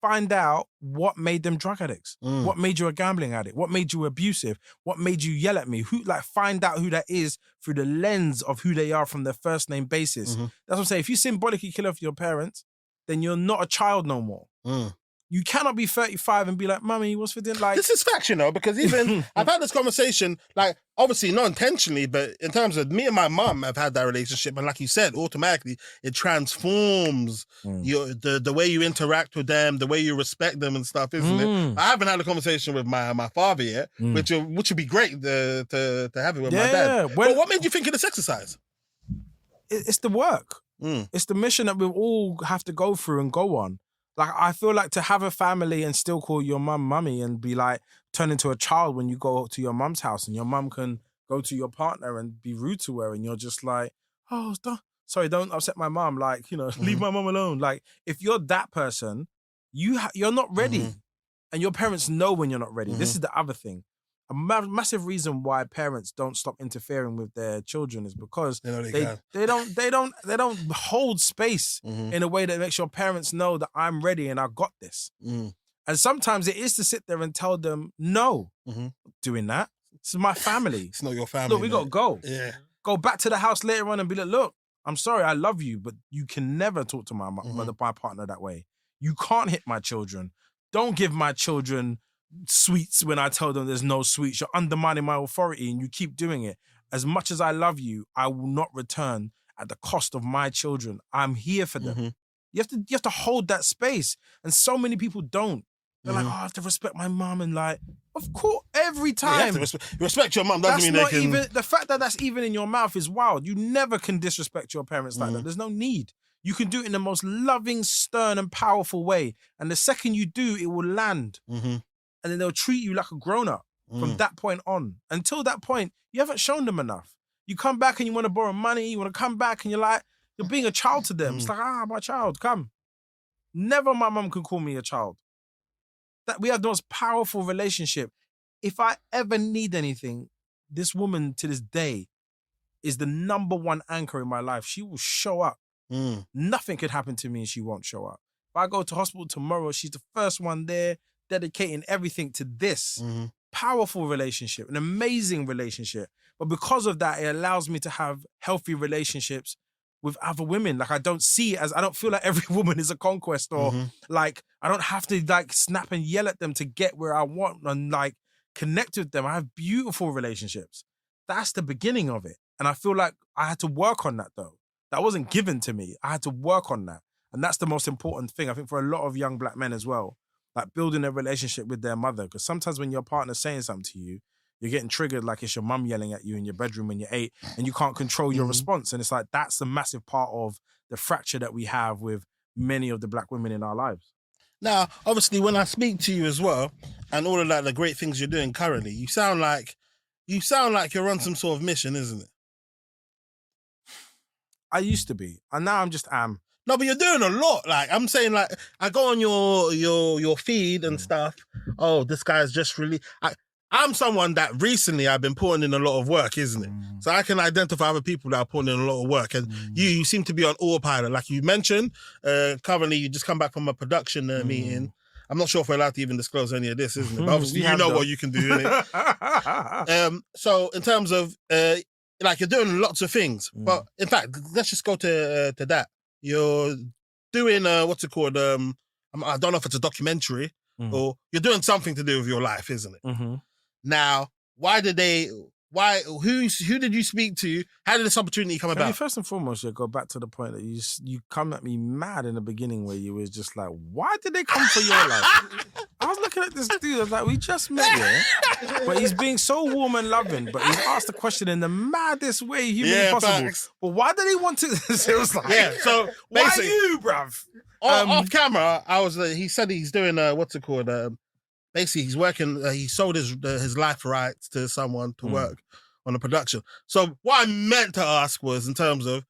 find out what made them drug addicts. What made you a gambling addict? What made you abusive? What made you yell at me? Find out who that is through the lens of who they are from their first name basis. That's what I'm saying. If you symbolically kill off your parents, then you're not a child no more. You cannot be 35 and be like, Mummy, what's for dinner? Like, this is fact, you know, because even I've had this conversation, like, obviously not intentionally, but in terms of me and my mum have had that relationship, and like you said, automatically it transforms the way you interact with them, the way you respect them and stuff, isn't it? I haven't had a conversation with my father yet, which would be great to have it with my dad. But what made you think of this exercise? It's the work. It's the mission that we all have to go through and go on. Like, I feel like to have a family and still call your mum mummy and be like, turn into a child when you go to your mum's house and your mum can go to your partner and be rude to her and you're just like, oh, don't upset my mum. Like, you know, leave my mum alone. Like, if you're that person, you're not ready. And your parents know when you're not ready. This is the other thing. A massive reason why parents don't stop interfering with their children is because they don't hold space in a way that makes your parents know that I'm ready and I got this. And sometimes it is to sit there and tell them, no, doing that. This is my family. It's not your family. Look, we got to go. Yeah. Go back to the house later on and be like, look, I'm sorry, I love you, but you can never talk to my partner that way. You can't hit my children. Don't give my children sweets when I tell them there's no sweets. You're undermining my authority and you keep doing it. As much as I love you, I will not return at the cost of my children. I'm here for them. You have to hold that space. And so many people don't. They're like, oh, I have to respect my mum, and like, of course, every time. You have to respect your mum doesn't mean they can... The fact that that's even in your mouth is wild. You never can disrespect your parents like that. There's no need. You can do it in the most loving, stern, and powerful way. And the second you do, it will land. And then they'll treat you like a grown-up from that point on. Until that point, you haven't shown them enough. You come back and you want to borrow money, you want to come back and you're like, you're being a child to them. It's like, my child, come. Never my mum can call me a child. That we have the most powerful relationship. If I ever need anything, this woman to this day is the number one anchor in my life. She will show up. Nothing could happen to me and she won't show up. I go to hospital tomorrow, she's the first one there, dedicating everything to this powerful relationship, an amazing relationship. But because of that, it allows me to have healthy relationships with other women. Like, I don't feel like every woman is a conquest, or like, I don't have to like snap and yell at them to get where I want and like connect with them. I have beautiful relationships. That's the beginning of it. And I feel like I had to work on that though. That wasn't given to me. I had to work on that. And that's the most important thing, I think, for a lot of young black men as well. Like building a relationship with their mother. Because sometimes when your partner's saying something to you, you're getting triggered like it's your mum yelling at you in your bedroom when you're 8 and you can't control your response. And it's like, that's a massive part of the fracture that we have with many of the black women in our lives. Now, obviously, when I speak to you as well, and all of that, the great things you're doing currently, you sound like you're on some sort of mission, isn't it? I used to be. And now I'm just am. No, but you're doing a lot. Like, I'm saying, like, I go on your feed and stuff. Oh, this guy's just really... I'm someone that recently I've been putting in a lot of work, isn't it? So I can identify other people that are putting in a lot of work. And you seem to be on autopilot. Like you mentioned, currently you just come back from a production meeting. I'm not sure if we're allowed to even disclose any of this, isn't it? But obviously you know what you can do, innit? So in terms of, like, you're doing lots of things. But in fact, let's just go to that. You're doing, what's it called? I don't know if it's a documentary or you're doing something to do with your life, isn't it? Now, who did you speak to? How did this opportunity come about? First and foremost, you go back to the point that you come at me mad in the beginning where you was just like, why did they come for your life? I was looking at this dude, I was like, we just met here, but he's being so warm and loving, but he's asked the question in the maddest way humanly possible. Facts. But why did he want to? So it was like, so why you, bruv? Off camera, he said he's doing, what's it called? Basically, he's working, he sold his life rights to someone to work on a production. So what I meant to ask was in terms of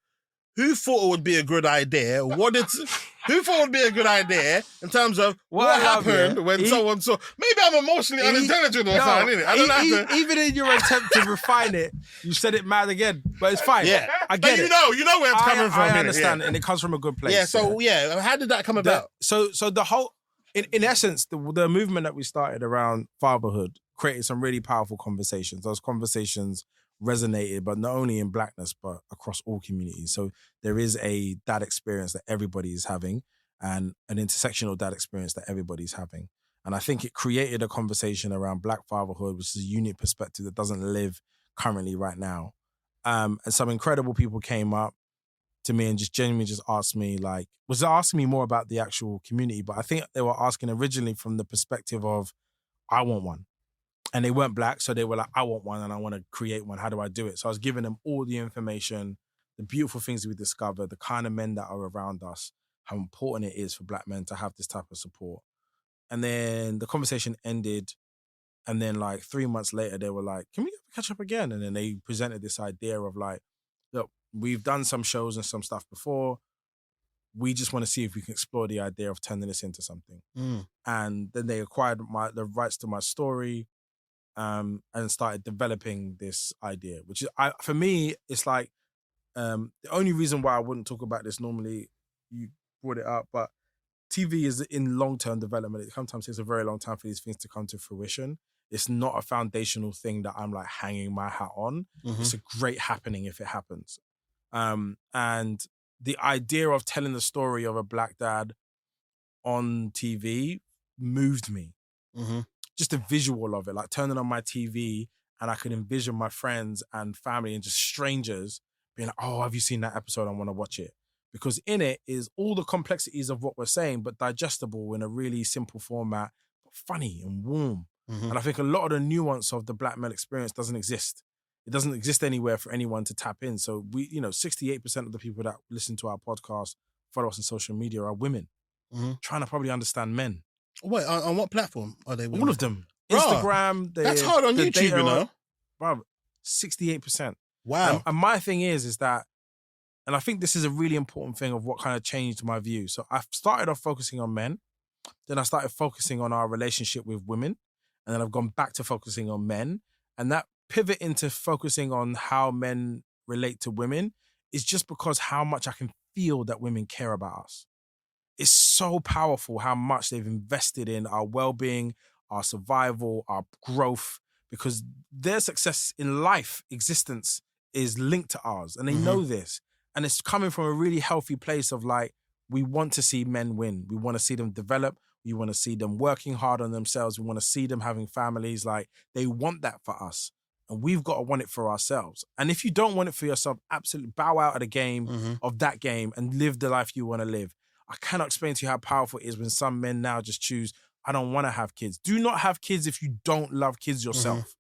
who thought it would be a good idea? Who thought it would be a good idea in terms of what happened when someone saw? Maybe I'm emotionally unintelligent or something, innit? I don't know. Even in your attempt to refine it, you said it mad again, but it's fine. Yeah, I get it. You know where it's coming from. I understand, and it comes from a good place. Yeah. So how did that come about? So the whole, in essence, the movement that we started around fatherhood created some really powerful conversations. Those conversations resonated, but not only in blackness, but across all communities. So there is a dad experience that everybody is having and an intersectional dad experience that everybody's having. And I think it created a conversation around black fatherhood, which is a unique perspective that doesn't live currently right now. And some incredible people came up to me and just genuinely just asked me, like, was asking me more about the actual community, but I think they were asking originally from the perspective of, I want one. And they weren't black, so they were like, I want one and I want to create one. How do I do it? So I was giving them all the information, the beautiful things we discovered, the kind of men that are around us, how important it is for black men to have this type of support. And then the conversation ended. And then like 3 months later, they were like, can we catch up again? And then they presented this idea of like, look, we've done some shows and some stuff before. We just want to see if we can explore the idea of turning this into something. And then they acquired the rights to my story. And started developing this idea, which is, for me, it's like, the only reason why I wouldn't talk about this normally, you brought it up, but TV is in long-term development. It sometimes takes a very long time for these things to come to fruition. It's not a foundational thing that I'm like hanging my hat on. It's a great happening if it happens. And the idea of telling the story of a black dad on TV moved me. Just a visual of it, like turning on my TV and I could envision my friends and family and just strangers being like, oh, have you seen that episode? I want to watch it. Because in it is all the complexities of what we're saying, but digestible in a really simple format, but funny and warm. And I think a lot of the nuance of the black male experience doesn't exist. It doesn't exist anywhere for anyone to tap in. So 68% of the people that listen to our podcast, follow us on social media are women, trying to probably understand men. Wait, on what platform are they? All of them. Bro, Instagram. That's hard on YouTube, you know? Bro, 68%. Wow. And my thing is that, and I think this is a really important thing of what kind of changed my view. So I started off focusing on men. Then I started focusing on our relationship with women. And then I've gone back to focusing on men. And that pivot into focusing on how men relate to women is just because how much I can feel that women care about us. It's so powerful how much they've invested in our well-being, our survival, our growth, because their success in life, existence, is linked to ours. And they know this. And it's coming from a really healthy place of like, we want to see men win. We want to see them develop. We want to see them working hard on themselves. We want to see them having families. Like, they want that for us. And we've got to want it for ourselves. And if you don't want it for yourself, absolutely bow out of the game, of that game, and live the life you want to live. I cannot explain to you how powerful it is when some men now just choose, I don't want to have kids. Do not have kids if you don't love kids yourself.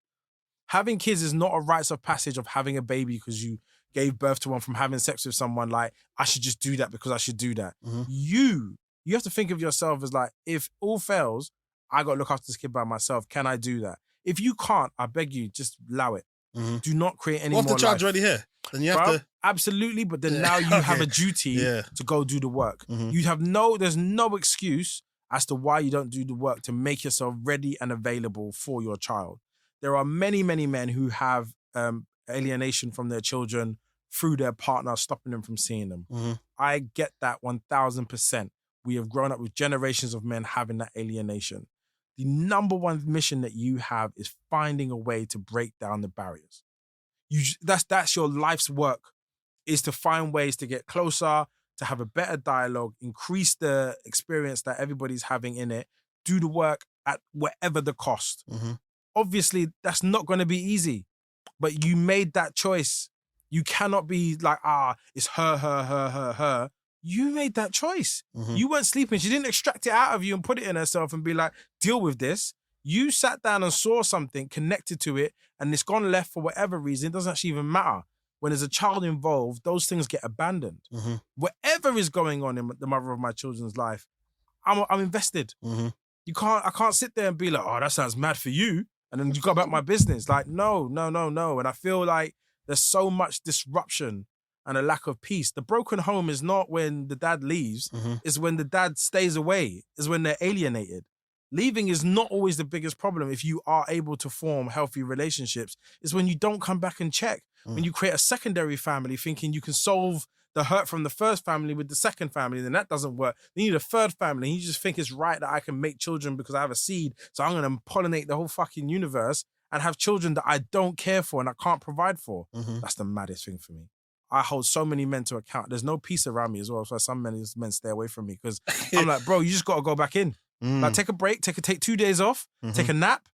Having kids is not a rites of passage of having a baby because you gave birth to one from having sex with someone. Like, I should just do that because I should do that. You have to think of yourself as like, if all fails, I got to look after this kid by myself. Can I do that? If you can't, I beg you, just allow it. Do not create any more What's the charge already here? Then you have to... Absolutely, but then now you have a duty to go do the work. There's no excuse as to why you don't do the work to make yourself ready and available for your child. There are many, many men who have alienation from their children through their partner, stopping them from seeing them. I get that 1000%. We have grown up with generations of men having that alienation. The number one mission that you have is finding a way to break down the barriers. That's your life's work, is to find ways to get closer, to have a better dialogue, increase the experience that everybody's having in it, do the work at whatever the cost. Obviously, that's not going to be easy, but you made that choice. You cannot be like, it's her. You made that choice. You weren't sleeping. She didn't extract it out of you and put it in herself and be like, deal with this. You sat down and saw something, connected to it, and it's gone left for whatever reason. It doesn't actually even matter. When there's a child involved, those things get abandoned. Whatever is going on in the mother of my children's life, I'm invested. I can't sit there and be like, oh, that sounds mad for you, and then you go about my business. Like, no. And I feel like there's so much disruption and a lack of peace. The broken home is not when the dad leaves, it's when the dad stays away, is when they're alienated. Leaving is not always the biggest problem if you are able to form healthy relationships. It's when you don't come back and check. When you create a secondary family thinking you can solve the hurt from the first family with the second family, then that doesn't work. Then you need a third family. And you just think it's right that I can make children because I have a seed. So I'm going to pollinate the whole fucking universe and have children that I don't care for and I can't provide for. That's the maddest thing for me. I hold so many men to account. There's no peace around me as well. So some men stay away from me because I'm like, bro, you just got to go back in. Like, take a break, take 2 days off, take a nap,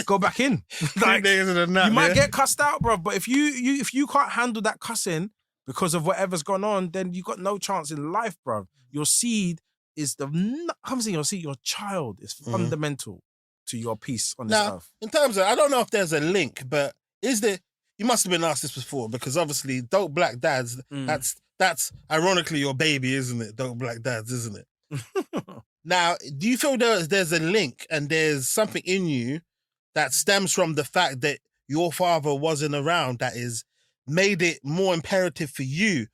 go back in. Like, 2 days of a nap, you might get cussed out, bro. But if you can't handle that cussing because of whatever's gone on, then you got no chance in life, bro. Your seed is your child is fundamental to your peace on this earth. In terms of, I don't know if there's a link, but you must have been asked this before, because obviously Dope Black Dads, that's ironically your baby, isn't it? Dope Black Dads, isn't it? Now, do you feel there's a link and there's something in you that stems from the fact that your father wasn't around that is made it more imperative for you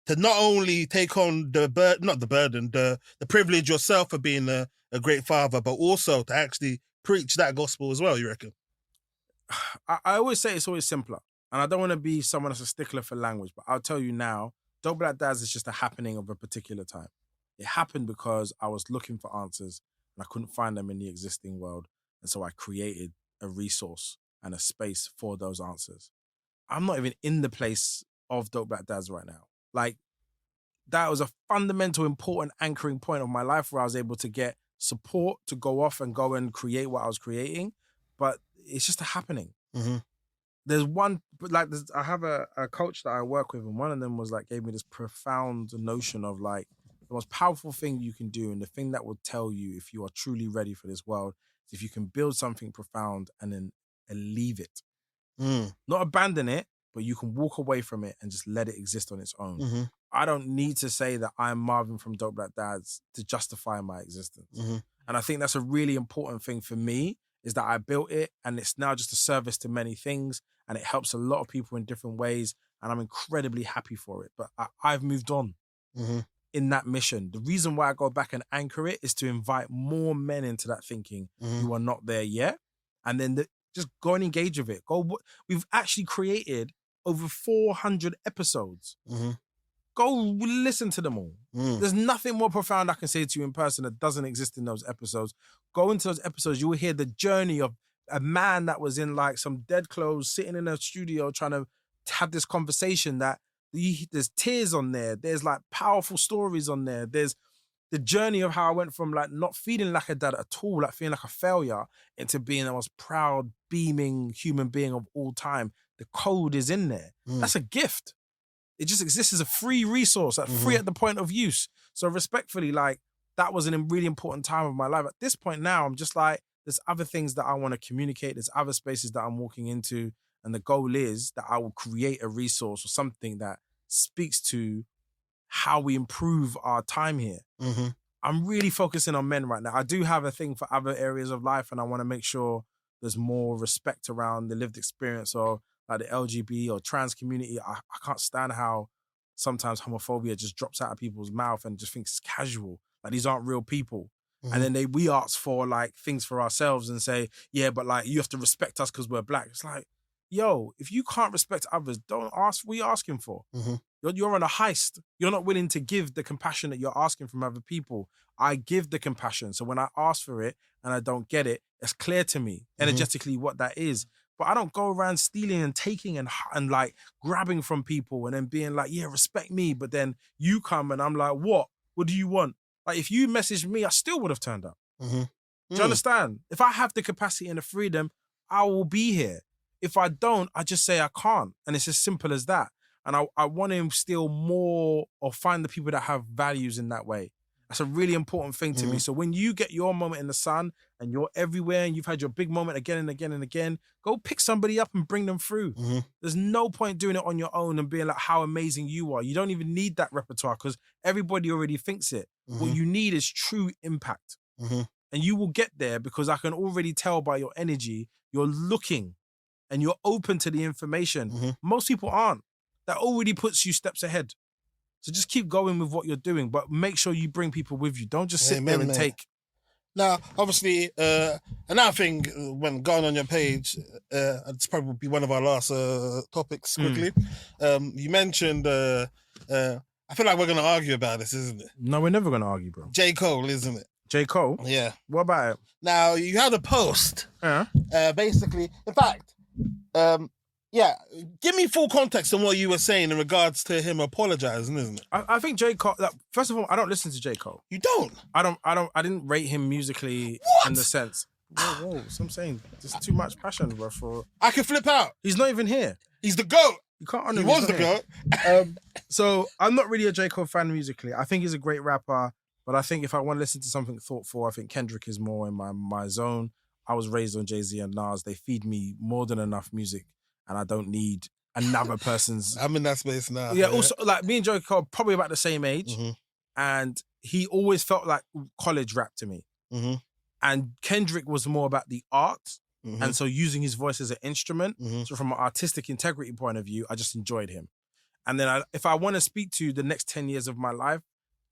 to not only take on the privilege yourself of being a great father, but also to actually preach that gospel as well, you reckon? I always say it's always simpler. And I don't want to be someone that's a stickler for language, but I'll tell you now, Dope Black Dads is just a happening of a particular time. It happened because I was looking for answers and I couldn't find them in the existing world. And so I created a resource and a space for those answers. I'm not even in the place of Dope Black Dads right now. Like, that was a fundamental, important anchoring point of my life where I was able to get support to go off and go and create what I was creating. But it's just a happening. There's one, I have a coach that I work with, and one of them was like, gave me this profound notion of like, the most powerful thing you can do and the thing that will tell you if you are truly ready for this world is if you can build something profound and then leave it. Not abandon it, but you can walk away from it and just let it exist on its own. I don't need to say that I'm Marvyn from Dope Black Dads to justify my existence. And I think that's a really important thing for me, is that I built it and it's now just a service to many things and it helps a lot of people in different ways and I'm incredibly happy for it. But I've moved on in that mission. The reason why I go back and anchor it is to invite more men into that thinking who are not there yet. And then just go and engage with it. We've actually created over 400 episodes. Go go listen to them all. There's nothing more profound I can say to you in person that doesn't exist in those episodes. Go into those episodes, you will hear the journey of a man that was in like some dead clothes, sitting in a studio trying to have this conversation that there's tears on there. There's like powerful stories on there. There's the journey of how I went from like not feeling like a dad at all, like feeling like a failure, into being the most proud, beaming human being of all time. The code is in there. That's a gift. It just exists as a free resource, like free at the point of use. So respectfully, like that was a really important time of my life. At this point now, I'm just like, there's other things that I want to communicate. There's other spaces that I'm walking into. And the goal is that I will create a resource or something that speaks to how we improve our time here. I'm really focusing on men right now. I do have a thing for other areas of life, and I want to make sure there's more respect around the lived experience or like the LGBT or trans community. I can't stand how sometimes homophobia just drops out of people's mouth and just thinks it's casual. Like these aren't real people. And then we ask for like things for ourselves and say, yeah, but like you have to respect us because we're black. It's like, yo, if you can't respect others, don't ask what you're asking for. You're on a heist. You're not willing to give the compassion that you're asking from other people. I give the compassion. So when I ask for it and I don't get it, it's clear to me energetically what that is. But I don't go around stealing and taking and like grabbing from people and then being like, yeah, respect me. But then you come and I'm like, what? What do you want? Like if you messaged me, I still would have turned up. Do you understand? If I have the capacity and the freedom, I will be here. If I don't, I just say I can't. And it's as simple as that. And I want to instill more or find the people that have values in that way. That's a really important thing to me. So when you get your moment in the sun and you're everywhere and you've had your big moment again and again and again, go pick somebody up and bring them through. There's no point doing it on your own and being like how amazing you are. You don't even need that repertoire because everybody already thinks it. What you need is true impact. And you will get there because I can already tell by your energy, you're looking and you're open to the information. Most people aren't. That already puts you steps ahead. So just keep going with what you're doing, but make sure you bring people with you. Don't just sit there and take. Now, obviously, another thing, when going on your page, it's probably one of our last topics quickly. You mentioned, I feel like we're going to argue about this, isn't it? No, we're never going to argue, bro. J. Cole, isn't it? J. Cole? Yeah. What about it? Now, you had a post. Basically, in fact, yeah, give me full context on what you were saying in regards to him apologizing, isn't it? I think J. Cole, like, first of all, I don't listen to J. Cole. You don't? I didn't rate him musically in the sense. Whoa, so I'm saying there's too much passion, bro, for... I can flip out. He's not even here. He's the GOAT. You can't honor him. He was the GOAT. So I'm not really a J. Cole fan musically. I think he's a great rapper, but I think if I want to listen to something thoughtful, I think Kendrick is more in my zone. I was raised on Jay-Z and Nas. They feed me more than enough music, and I don't need another person's... I'm in that space now. Yeah, also, like, me and J. Cole probably about the same age, and he always felt like college rap to me. And Kendrick was more about the art, and so using his voice as an instrument. So from an artistic integrity point of view, I just enjoyed him. And then if I want to speak to the next 10 years of my life,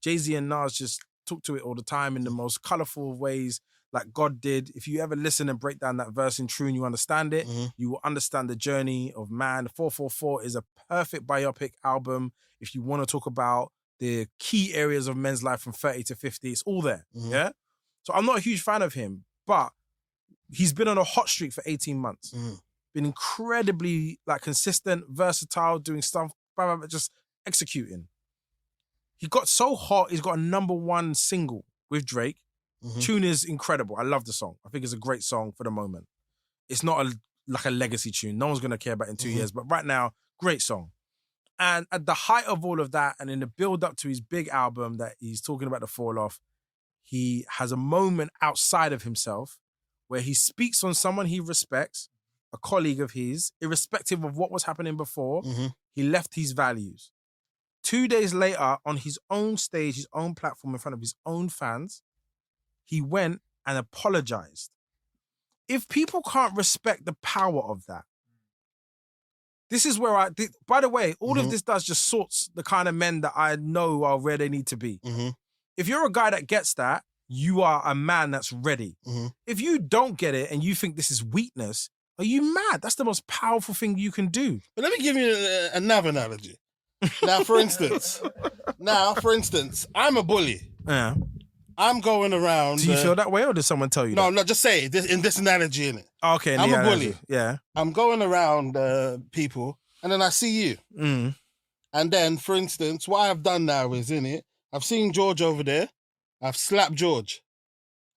Jay-Z and Nas just talk to it all the time in the most colorful ways, like God did. If you ever listen and break down that verse in true and you understand it, you will understand the journey of man. 444 is a perfect biopic album. If you want to talk about the key areas of men's life from 30 to 50, it's all there. Yeah. So I'm not a huge fan of him, but he's been on a hot streak for 18 months. Been incredibly like consistent, versatile, doing stuff, just executing. He got so hot, he's got a #1 single with Drake. Tune is incredible. I love the song. I think it's a great song for the moment. It's not like a legacy tune. No one's going to care about it in 2 years, but right now, great song. And at the height of all of that, and in the build up to his big album that he's talking about, the fall off, he has a moment outside of himself where he speaks on someone he respects, a colleague of his, irrespective of what was happening before. He left his values. 2 days later, on his own stage, his own platform, in front of his own fans, he went and apologized. If people can't respect the power of that, this is where by the way, all of this does just sorts the kind of men that I know are where they need to be. If you're a guy that gets that, you are a man that's ready. If you don't get it and you think this is weakness, are you mad? That's the most powerful thing you can do. But let me give you another analogy. Now, for instance, I'm a bully. Yeah. I'm going around. Do you feel that way, or did someone tell you that? No, just say it in this analogy, innit? Okay, I'm a bully. Yeah. I'm going around people, and then I see you. Mm. And then, for instance, what I've done now is, innit, I've seen George over there. I've slapped George.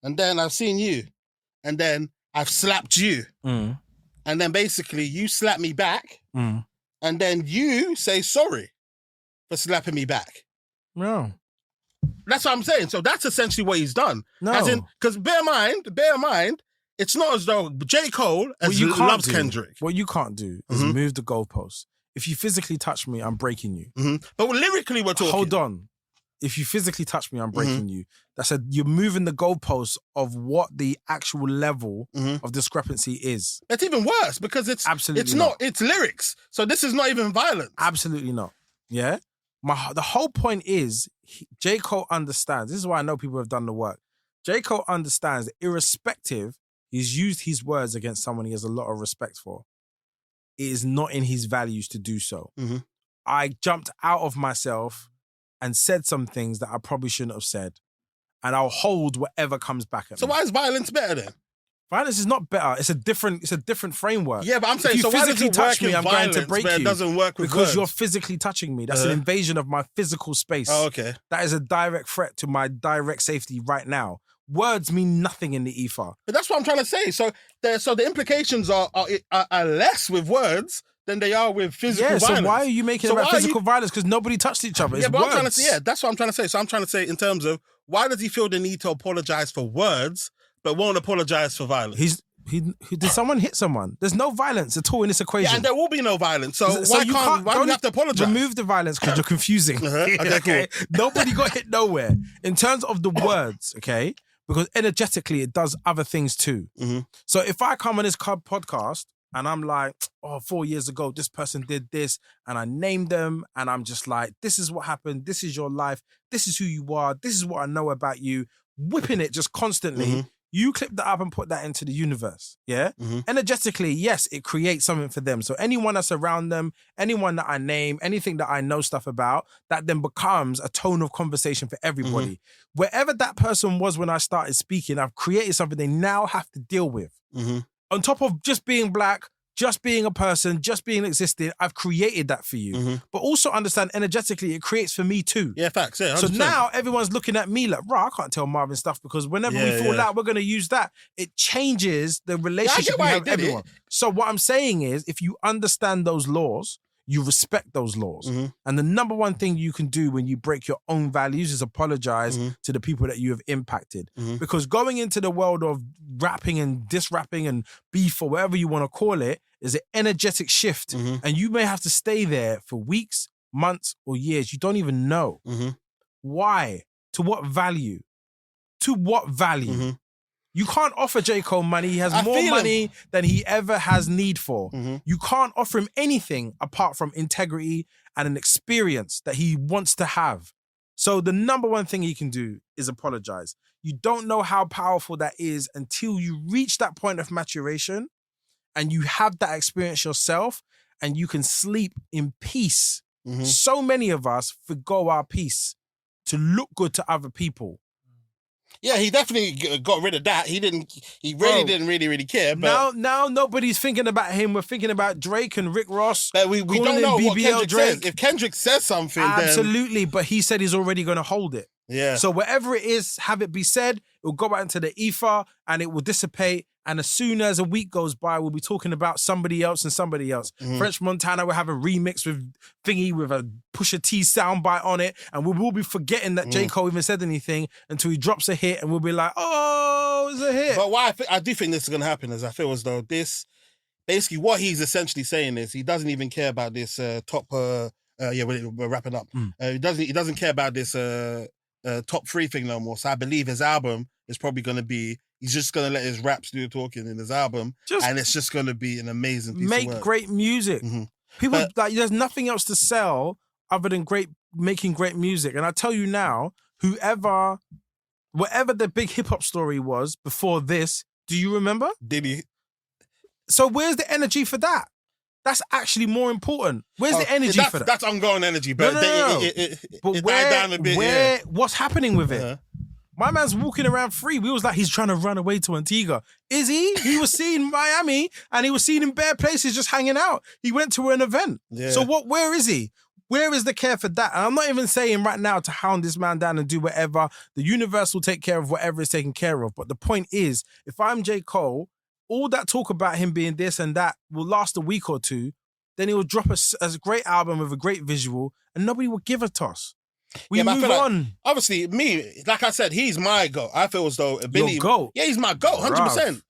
And then I've seen you. And then I've slapped you. Mm. And then basically you slap me back. Mm. And then you say sorry for slapping me back. No. That's what I'm saying. So that's essentially what he's done. No. As in, because bear in mind, it's not as though J. Cole loves Kendrick. What you can't do is move the goalposts. If you physically touch me, I'm breaking you. Mm-hmm. But lyrically, we're talking. Hold on. If you physically touch me, I'm breaking you. You're moving the goalposts of what the actual level of discrepancy is. It's even worse because it's lyrics. So this is not even violence. Absolutely not. Yeah? The whole point is, J. Cole understands. This is why I know people have done the work. J. Cole understands that irrespective, he's used his words against someone he has a lot of respect for. It is not in his values to do so. Mm-hmm. I jumped out of myself and said some things that I probably shouldn't have said. And I'll hold whatever comes back at me. So why is violence better then? Violence is not better. It's a different framework. Yeah, but I'm saying, if you so why does physically it touch work me, in I'm going to violence, break but you. it doesn't work with because words? you're physically touching me. That's an invasion of my physical space. Oh, okay. That is a direct threat to my direct safety right now. Words mean nothing in the ether. But that's what I'm trying to say. So the implications are less with words than they are with physical violence. So why are you making it about physical violence? Because nobody touched each other. It's but words. I'm trying to say, that's what I'm trying to say. So I'm trying to say in terms of why does he feel the need to apologize for words but won't apologize for violence? Did someone hit someone? There's no violence at all in this equation. Yeah, and there will be no violence. So why do you have to apologize? Remove the violence because you're confusing. Okay, cool. Nobody got hit nowhere. In terms of the words, okay? Because energetically, it does other things too. Mm-hmm. So if I come on this podcast and I'm like, 4 years ago, this person did this, and I named them, and I'm just like, this is what happened, this is your life, this is who you are, this is what I know about you, whipping it just constantly, you clip that up and put that into the universe, yeah? Energetically, yes, it creates something for them. So anyone that's around them, anyone that I name, anything that I know stuff about, that then becomes a tone of conversation for everybody. Wherever that person was when I started speaking, I've created something they now have to deal with. On top of just being black, just being a person, just being existing, I've created that for you. But also understand energetically, it creates for me too. Yeah, facts. Yeah, 100%. So now everyone's looking at me like, I can't tell Marvyn stuff because whenever we fall out, we're going to use that. It changes the relationship we have with everyone. So what I'm saying is, if you understand those laws, you respect those laws. And the number one thing you can do when you break your own values is apologize to the people that you have impacted. Because going into the world of rapping and dis-rapping and beef or whatever you want to call it is an energetic shift. And you may have to stay there for weeks, months, or years. You don't even know. Why? To what value? To what value? You can't offer J. Cole money. He has more money than he ever has need for. You can't offer him anything apart from integrity and an experience that he wants to have. So the number one thing he can do is apologize. You don't know how powerful that is until you reach that point of maturation and you have that experience yourself and you can sleep in peace. So many of us forgo our peace to look good to other people. Yeah, he definitely got rid of that. He really didn't really care. But now nobody's thinking about him. We're thinking about Drake and Rick Ross. But we don't know what Kendrick says. If Kendrick says something, absolutely. But he said he's already going to hold it. Yeah. So whatever it is, have it be said. It will go out into the ether and it will dissipate. And as soon as a week goes by, we'll be talking about somebody else and somebody else. French Montana will have a remix with Thingy with a Pusha T soundbite on it. And we will be forgetting that J. Cole even said anything until he drops a hit and we'll be like, oh, it's a hit. But why I do think this is going to happen is I feel as though this, basically what he's essentially saying is he doesn't even care about this we're wrapping up. He doesn't care about this top 3 thing no more. So I believe his album is probably going to be, he's just going to let his raps do the talking in his album, and it's just going to be an amazing piece of work. Make great music. People, there's nothing else to sell other than making great music. And I tell you now, whatever the big hip-hop story was before this, do you remember? Did he? So where's the energy for that? That's actually more important. Where's the energy for that? That's ongoing energy, but No. But it died down a bit. What's happening with it? My man's walking around free. We was like, he's trying to run away to Antigua. Is he? He was seen in Miami and he was seen in bare places just hanging out. He went to an event. Yeah. So where is he? Where is the care for that? And I'm not even saying right now to hound this man down and do whatever. The universe will take care of whatever is taken care of. But the point is, if I'm J. Cole, all that talk about him being this and that will last a week or two. Then he will drop a great album with a great visual and nobody will give a toss. We move on. Like, obviously, me, like I said, he's my GOAT. I feel as though Billy... Your GOAT? Yeah, he's my GOAT, 100%.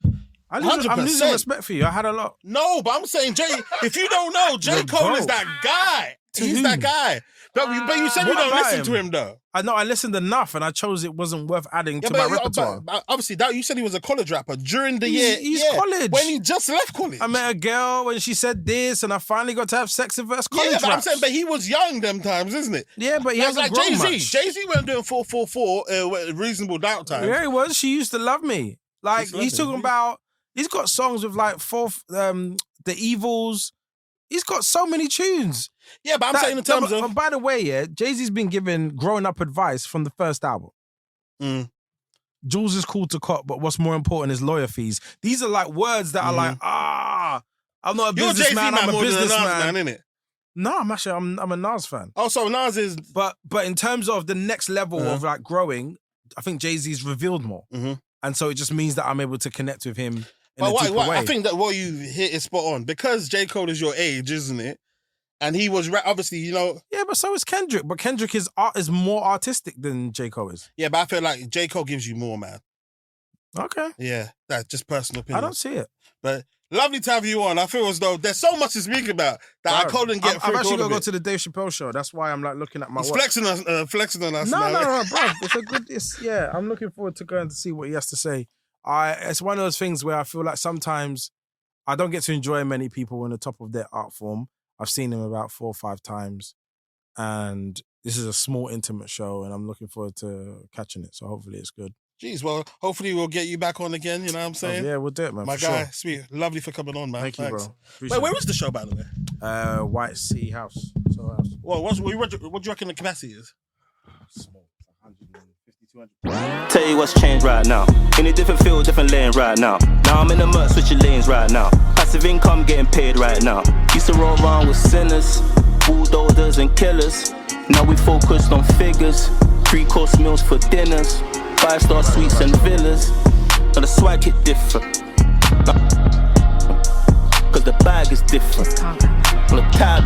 I'm losing respect for you. I had a lot. No, but I'm saying, if you don't know, J. Cole is that guy. He's that guy. But you said you don't listen to him, though. I know, I listened enough and I chose it wasn't worth adding to my repertoire. But obviously, you said he was a college rapper during the year. He's college. When he just left college. I met a girl and she said this and I finally got to have sex with her. That's college but raps. I'm saying, but he was young them times, isn't it? Yeah, but he hasn't grown Jay-Z. much. Jay-Z weren't doing 444 Reasonable Doubt times. Yeah, he was. She used to love me. Like, he's talking about, he's got songs with like The Evils. He's got so many tunes. Yeah, but I'm saying in terms of... By the way, yeah, Jay-Z's been given growing up advice from the first album. Jules is cool to cop, but what's more important is lawyer fees. These are like words that are like, I'm not a businessman, I'm a businessman. Innit? No, I'm a Nas fan. Oh, so Nas is... But in terms of the next level of like growing, I think Jay-Z's revealed more. And so it just means that I'm able to connect with him in a deeper way. I think that what you hit is spot on. Because J. Cole is your age, isn't it? And he was, obviously, you know... Yeah, but so is Kendrick. But Kendrick is more artistic than J. Cole is. Yeah, but I feel like J. Cole gives you more, man. Okay. Yeah, that's just personal opinion. I don't see it. But lovely to have you on. I feel as though there's so much to speak about that I couldn't get through. I've actually got to go to the Dave Chappelle show. That's why I'm like looking at my watch. Flexing on us. No, bro. It's a good... I'm looking forward to going to see what he has to say. It's one of those things where I feel like sometimes I don't get to enjoy many people on the top of their art form. I've seen him about 4 or 5 times, and this is a small, intimate show, and I'm looking forward to catching it. So hopefully it's good. Jeez, well, hopefully we'll get you back on again. You know what I'm saying? Yeah, we'll do it, man. My for guy, sure. sweet, lovely for coming on, man. Thanks. You, bro. Wait, where is the show, by the way? White Sea House. Well, what do you reckon the capacity is? Small, 150, 200. Tell you what's changed right now. In a different field, different lane right now. Now I'm in the mud, switching lanes right now. Passive income, getting paid right now. Used to roll around with sinners, bulldozers and killers. Now we focused on figures, 3-course meals for dinners, 5-star suites and villas. Now the swag hit different, cause the bag is different. Well, the tab is